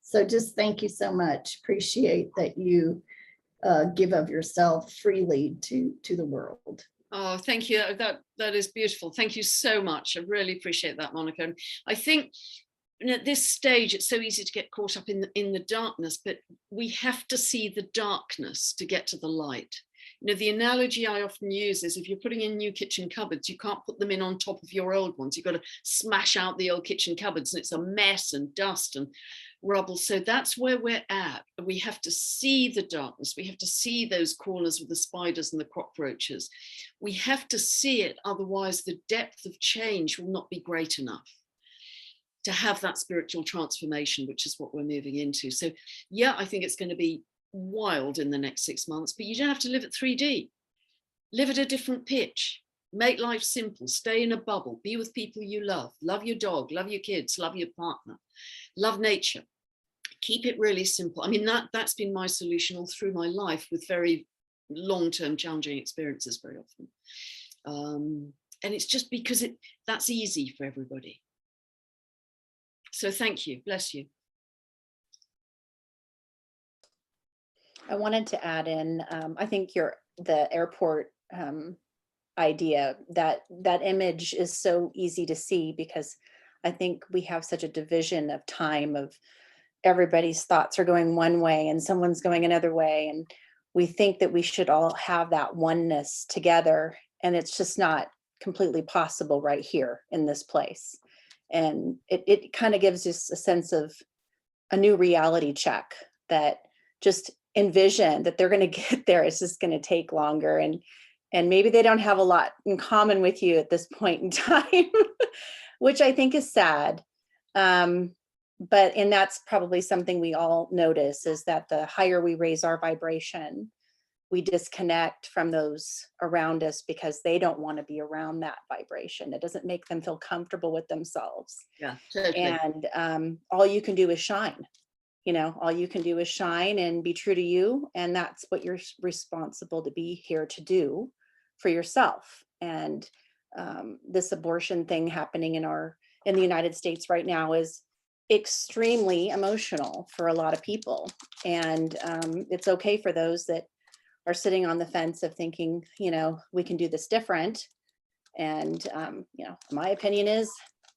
so just thank you so much. Appreciate that you give of yourself freely to the world. Oh, thank you. That is beautiful. Thank you so much. I really appreciate that, Monica. And I think at this stage, it's so easy to get caught up in the darkness, but we have to see the darkness to get to the light. The analogy I often use is if you're putting in new kitchen cupboards, you can't put them in on top of your old ones. You've got to smash out the old kitchen cupboards and it's a mess and dust and rubble. So that's where we're at. We have to see the darkness. We have to see those corners with the spiders and the cockroaches. We have to see it. Otherwise, the depth of change will not be great enough to have that spiritual transformation, which is what we're moving into. So yeah, I think it's going to be wild in the next 6 months, but you don't have to live at 3D. Live at a different pitch. Make life simple. Stay in a bubble. Be with people you love. Love your dog. Love your kids. Love your partner. Love nature. Keep it really simple. I mean, that's been my solution all through my life with very long-term challenging experiences very often. And it's just because that's easy for everybody. So thank you, bless you. I wanted to add in, I think the airport idea, that image is so easy to see, because I think we have such a division of time, of everybody's thoughts are going one way and someone's going another way. And we think that we should all have that oneness together. And it's just not completely possible right here in this place. And it kind of gives us a sense of a new reality check, that just envision that they're going to get there. It's just going to take longer. And maybe they don't have a lot in common with you at this point in time, which I think is sad. And that's probably something we all notice, is that the higher we raise our vibration, we disconnect from those around us because they don't want to be around that vibration. It doesn't make them feel comfortable with themselves. Yeah, totally. And all you can do is shine. All you can do is shine and be true to you. And that's what you're responsible to be here to do for yourself. And this abortion thing happening in the United States right now is extremely emotional for a lot of people. And it's okay for those that are sitting on the fence of thinking, we can do this different. And, my opinion is,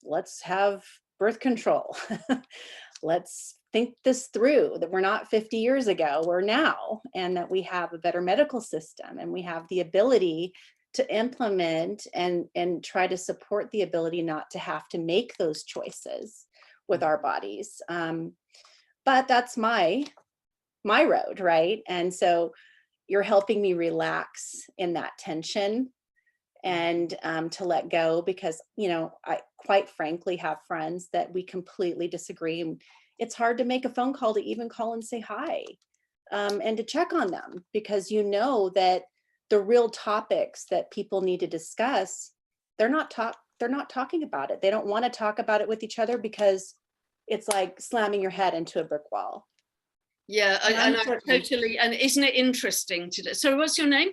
let's have birth control. Let's think this through, that we're not 50 years ago, we're now, and that we have a better medical system, and we have the ability to implement and try to support the ability not to have to make those choices with our bodies. But that's my road, right? And so you're helping me relax in that tension, and to let go, because I quite frankly have friends that we completely disagree, and it's hard to make a phone call to even call and say hi, and to check on them, because that the real topics that people need to discuss, they're not talking about it. They don't want to talk about it with each other, because it's like slamming your head into a brick wall. Yeah, I totally, and isn't it interesting today? So what's your name?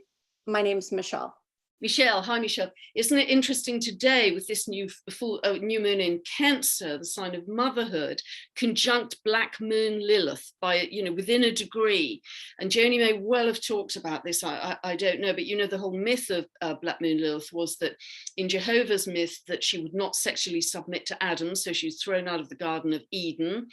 My name's Michelle. Michelle, hi Michelle. Isn't it interesting today, with this new moon in Cancer, the sign of motherhood, conjunct Black Moon Lilith by, within a degree. And Joni may well have talked about this, I don't know, but the whole myth of Black Moon Lilith was that in Jehovah's myth, that she would not sexually submit to Adam, so she was thrown out of the Garden of Eden.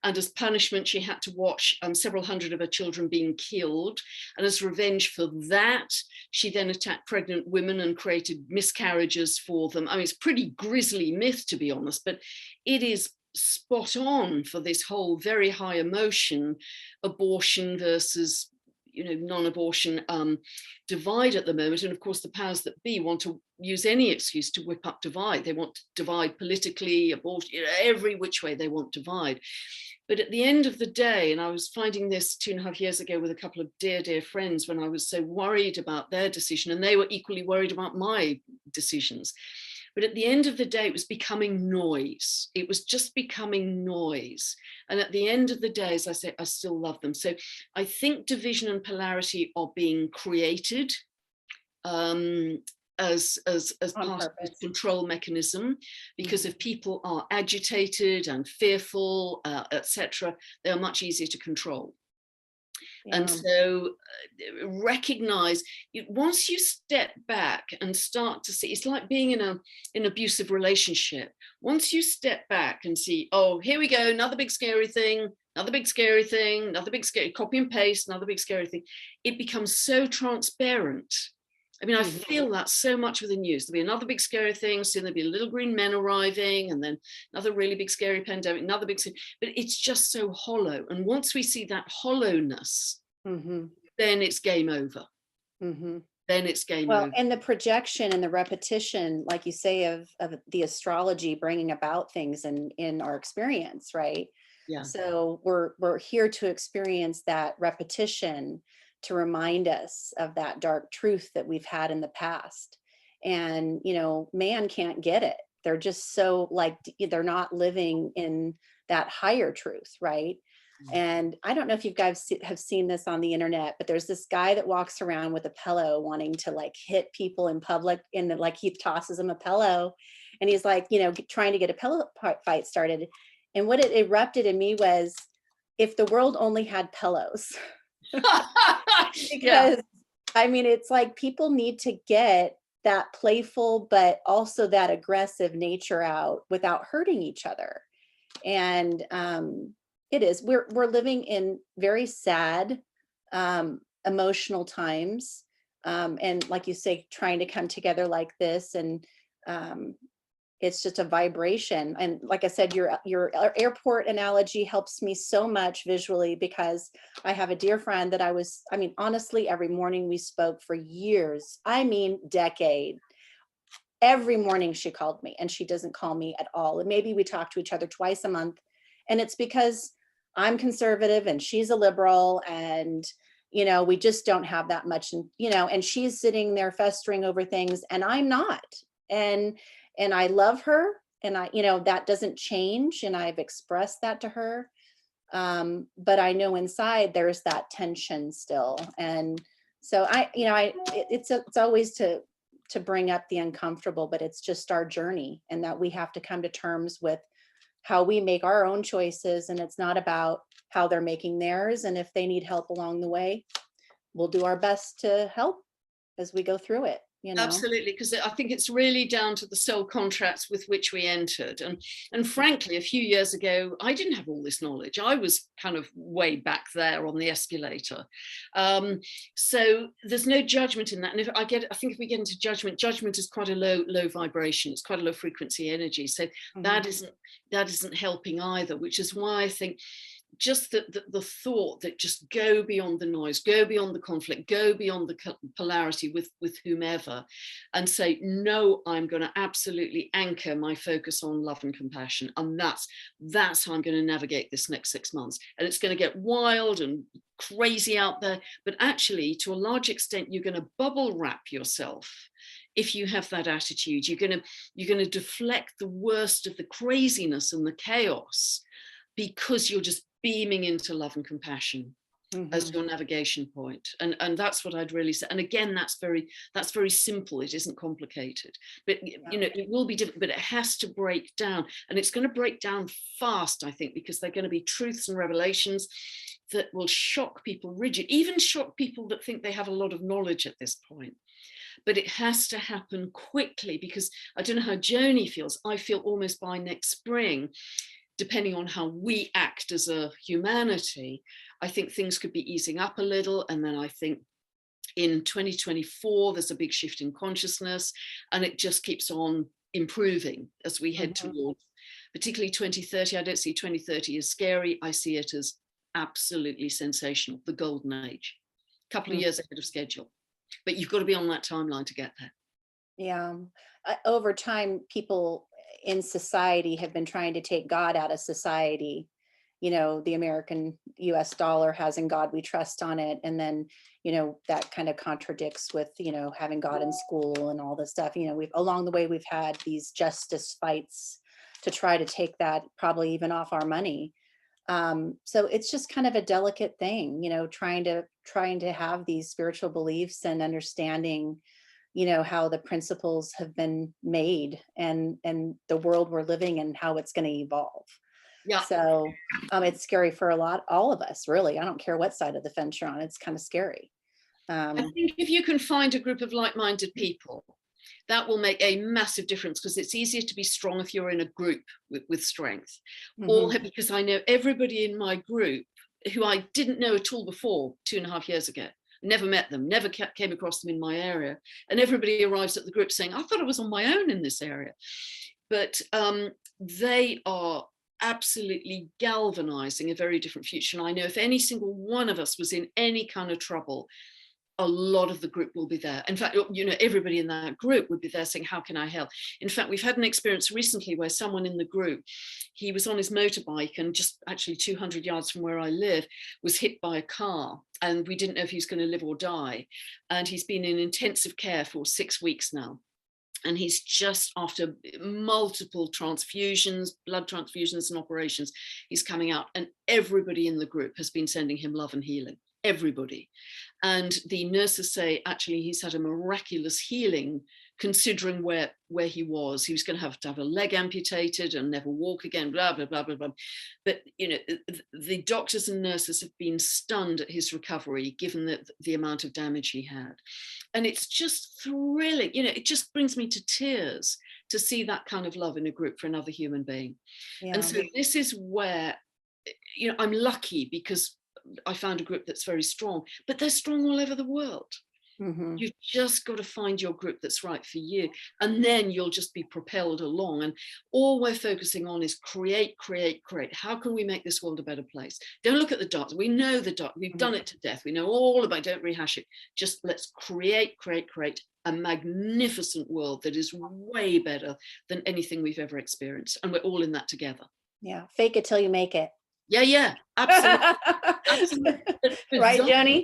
And as punishment, she had to watch several hundred of her children being killed. And as revenge for that, she then attacked pregnant women and created miscarriages for them. I mean, it's a pretty grisly myth, to be honest, but it is spot on for this whole very high emotion, abortion versus non-abortion divide at the moment. And of course, the powers that be want to use any excuse to whip up divide. They want to divide politically, abortion, every which way they want divide. But at the end of the day, and I was finding this 2.5 years ago with a couple of dear friends, when I was so worried about their decision, and they were equally worried about my decisions. But at the end of the day, it was becoming noise. It was just becoming noise. And at the end of the day, as I say, I still love them. So I think division and polarity are being created as part of the control mechanism, because if people are agitated and fearful, etc., they are much easier to control. Yeah. And so recognize, once you step back and start to see, it's like being in an abusive relationship. Once you step back and see, oh, here we go, another big scary thing, another big scary thing, another big scary, copy and paste, another big scary thing, it becomes so transparent. I mean, I feel that so much with the news. There'll be another big scary thing, soon there'll be little green men arriving, and then another really big scary pandemic, another big, but it's just so hollow. And once we see that hollowness, then it's game over. Then it's game over. Well, and the projection and the repetition, like you say, of the astrology bringing about things in our experience, right? Yeah. So we're here to experience that repetition, to remind us of that dark truth that we've had in the past. And, man can't get it. They're just so they're not living in that higher truth, right? And I don't know if you guys have seen this on the internet, but there's this guy that walks around with a pillow wanting to like hit people in public, and like he tosses them a pillow and he's like, you know, trying to get a pillow fight started. And what it erupted in me was, if the world only had pillows. Yeah. Because I mean, it's like people need to get that playful, but also that aggressive nature out without hurting each other. And it is, we're living in very sad, emotional times. And like you say, trying to come together like this, and it's just a vibration. And like I said, your airport analogy helps me so much visually, because I have a dear friend that I mean, honestly, every morning we spoke for years. I mean, decade. Every morning she called me, and she doesn't call me at all. And maybe we talk to each other twice a month. And it's because I'm conservative and she's a liberal, and you know, we just don't have that much, and you know, and she's sitting there festering over things and I'm not. And I love her, and I, you know, that doesn't change, and I've expressed that to her. But I know inside there's that tension still. And so it's always to bring up the uncomfortable, but it's just our journey, and that we have to come to terms with how we make our own choices. And it's not about how they're making theirs. And if they need help along the way, we'll do our best to help as we go through it, you know? Absolutely, because I think it's really down to the soul contracts with which we entered. And frankly, a few years ago, I didn't have all this knowledge. I was kind of way back there on the escalator. So there's no judgment in that. And I think if we get into judgment is quite a low vibration. It's quite a low frequency energy. So that isn't helping either, which is why I think just the thought that just go beyond the noise, go beyond the conflict, go beyond the polarity with whomever, and say, no, I'm going to absolutely anchor my focus on love and compassion. And that's how I'm going to navigate this next 6 months. And it's going to get wild and crazy out there. But actually, to a large extent, you're going to bubble wrap yourself. If you have that attitude, you're going to deflect the worst of the craziness and the chaos, because you're just beaming into love and compassion as your navigation point. And that's what I'd really say. And again, that's very simple. It isn't complicated, but you know, it will be different, but it has to break down, and it's going to break down fast, I think, because they're going to be truths and revelations that will shock people rigid, even shock people that think they have a lot of knowledge at this point. But it has to happen quickly, because I don't know how Joni feels. I feel almost by next spring, depending on how we act as a humanity, I think things could be easing up a little. And then I think in 2024, there's a big shift in consciousness, and it just keeps on improving as we head towards, particularly 2030. I don't see 2030 as scary. I see it as absolutely sensational, the golden age, a couple of years ahead of schedule. But you've got to be on that timeline to get there. Yeah. Over time, people in society have been trying to take God out of society. You know, the American US dollar has "In God We Trust" on it. And then, you know, that kind of contradicts with, you know, having God in school and all this stuff. You know, along the way, we've had these justice fights to try to take that probably even off our money. So it's just kind of a delicate thing, you know, trying to have these spiritual beliefs and understanding, you know, how the principles have been made, and the world we're living in, how it's going to evolve. Yeah. So it's scary for all of us, really. I don't care what side of the fence you're on. It's kind of scary. I think if you can find a group of like-minded people, that will make a massive difference, because it's easier to be strong if you're in a group with strength. Or because I know everybody in my group who I didn't know at all before 2.5 years ago. Never met them, never came across them in my area. And everybody arrives at the group saying, I thought I was on my own in this area. But they are absolutely galvanizing a very different future. And I know if any single one of us was in any kind of trouble, a lot of the group will be there. In fact, you know, everybody in that group would be there saying, how can I help? In fact, we've had an experience recently where someone in the group, he was on his motorbike, and just actually 200 yards from where I live, was hit by a car. And we didn't know if he was going to live or die. And he's been in intensive care for 6 weeks now. And he's just after multiple transfusions, blood transfusions and operations, he's coming out, and everybody in the group has been sending him love and healing, everybody. And the nurses say, actually, he's had a miraculous healing, considering where he was. He was going to have a leg amputated and never walk again, blah, blah, blah, blah, blah. But, you know, the doctors and nurses have been stunned at his recovery, given the amount of damage he had. And it's just thrilling. You know, it just brings me to tears to see that kind of love in a group for another human being. Yeah. And so this is where, you know, I'm lucky because I found a group that's very strong, but they're strong all over the world. Mm-hmm. You've just got to find your group that's right for you. And then you'll just be propelled along. And all we're focusing on is create. How can we make this world a better place? Don't look at the dark. We know the dark. We've done it to death. We know all about it. Don't rehash it. Just let's create a magnificent world that is way better than anything we've ever experienced. And we're all in that together. Yeah. Fake it till you make it. Yeah, absolutely. Absolutely. Right, Joni?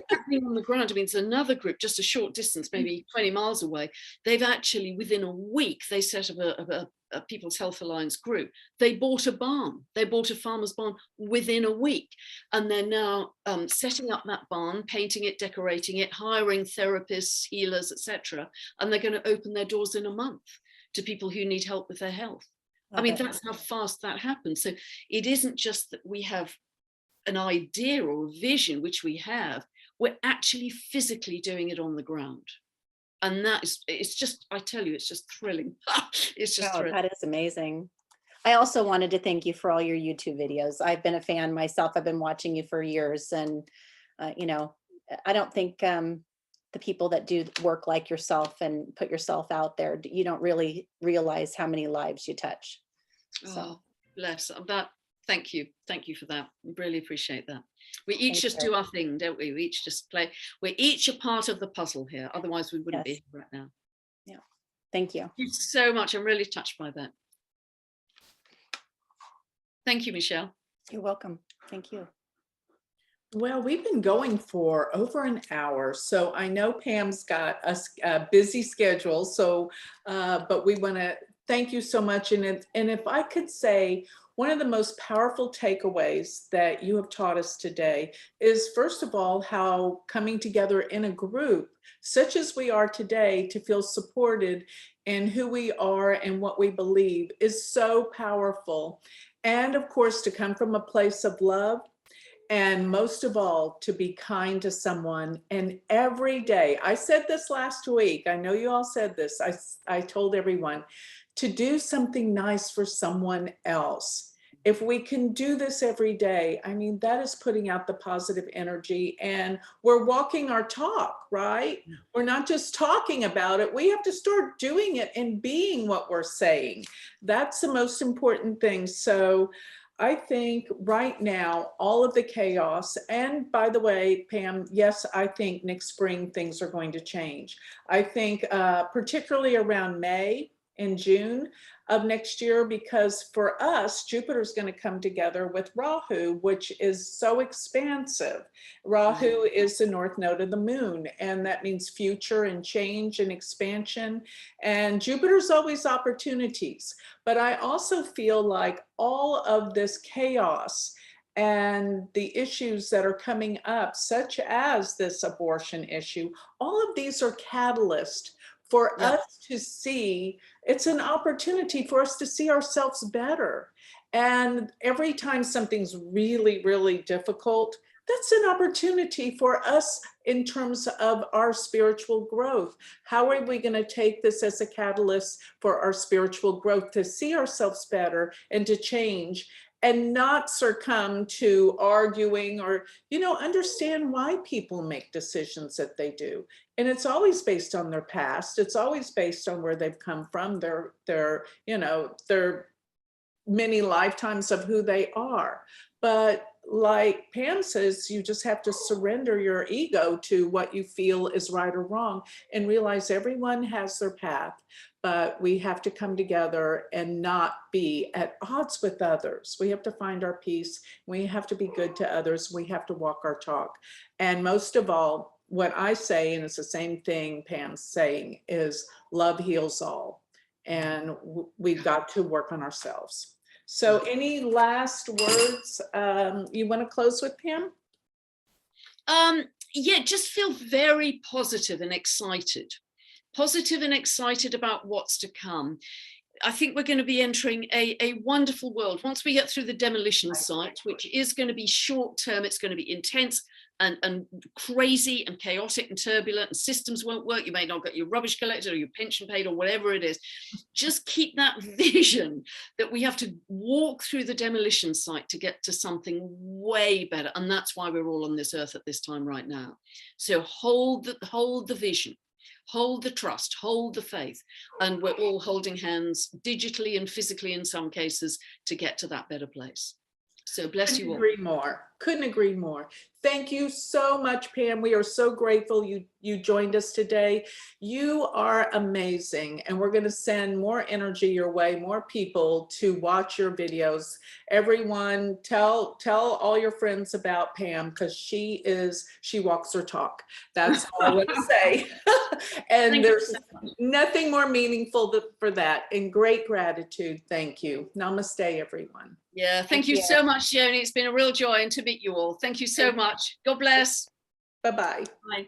Happening on the ground. I mean, it's another group just a short distance, maybe 20 miles away. They've actually, within a week, they set up a People's Health Alliance group. They bought a barn. They bought a farmer's barn within a week. And they're now setting up that barn, painting it, decorating it, hiring therapists, healers, etc. And they're going to open their doors in a month to people who need help with their health. I mean, that's how fast that happens. So it isn't just that we have an idea or a vision, which we have, we're actually physically doing it on the ground. And that is, it's just, I tell you, it's just thrilling. It's just thrilling. That is amazing. I also wanted to thank you for all your YouTube videos. I've been a fan myself. I've been watching you for years. And, you know, I don't think the people that do work like yourself and put yourself out there, you don't really realize how many lives you touch. So. Oh, bless that. Thank you for that. Really appreciate that. We each just do our thing, don't we? We each just play. We're each a part of the puzzle here. Otherwise we wouldn't be here right now. Yeah. Thank you. Thank you so much. I'm really touched by that. Thank you, Michelle. You're welcome. Thank you. Well, we've been going for over an hour, so I know Pam's got a busy schedule. So, but we want to thank you so much. And if I could say, one of the most powerful takeaways that you have taught us today is, first of all, how coming together in a group, such as we are today, to feel supported in who we are and what we believe is so powerful. And of course, to come from a place of love. And most of all, to be kind to someone. And every day, I said this last week, I know you all said this, I told everyone, to do something nice for someone else. If we can do this every day, I mean, that is putting out the positive energy, and we're walking our talk, right? We're not just talking about it. We have to start doing it and being what we're saying. That's the most important thing. So I think right now, all of the chaos, and by the way, Pam, yes, I think next spring things are going to change. I think particularly around May and June of next year, because for us, Jupiter's going to come together with Rahu, which is so expansive. Rahu is the north node of the moon, and that means future and change and expansion. And Jupiter's always opportunities. But I also feel like all of this chaos and the issues that are coming up, such as this abortion issue, all of these are catalysts for us to see. It's an opportunity for us to see ourselves better. And every time something's really, really difficult, that's an opportunity for us in terms of our spiritual growth. How are we going to take this as a catalyst for our spiritual growth, to see ourselves better and to change, and not succumb to arguing, or, you know, understand why people make decisions that they do. And it's always based on their past. It's always based on where they've come from, their you know, their many lifetimes of who they are. But like Pam says, you just have to surrender your ego to what you feel is right or wrong, and realize everyone has their path. But we have to come together and not be at odds with others. We have to find our peace. We have to be good to others. We have to walk our talk. And most of all, what I say, and it's the same thing Pam's saying, is love heals all. And we've got to work on ourselves. So any last words you want to close with, Pam? Yeah, just feel very positive and excited. Positive and excited about what's to come. I think we're going to be entering a wonderful world once we get through the demolition site, which is going to be short term. It's going to be intense and crazy and chaotic and turbulent, and systems won't work. You may not get your rubbish collected or your pension paid or whatever it is. Just keep that vision that we have to walk through the demolition site to get to something way better. And that's why we're all on this earth at this time right now. So hold the vision. Hold the trust, hold the faith, and we're all holding hands digitally and physically in some cases to get to that better place. So bless you all. Couldn't agree more. Couldn't agree more. Thank you so much, Pam. We are so grateful you joined us today. You are amazing, and we're going to send more energy your way, more people to watch your videos. Everyone, tell all your friends about Pam, because she walks her talk. That's all I want to say. And there's nothing more meaningful for that. And great gratitude. Thank you. Namaste, everyone. Yeah, thank you so much, Joni. It's been a real joy and to meet you all. Thank you so much. God bless. Bye-bye. Bye.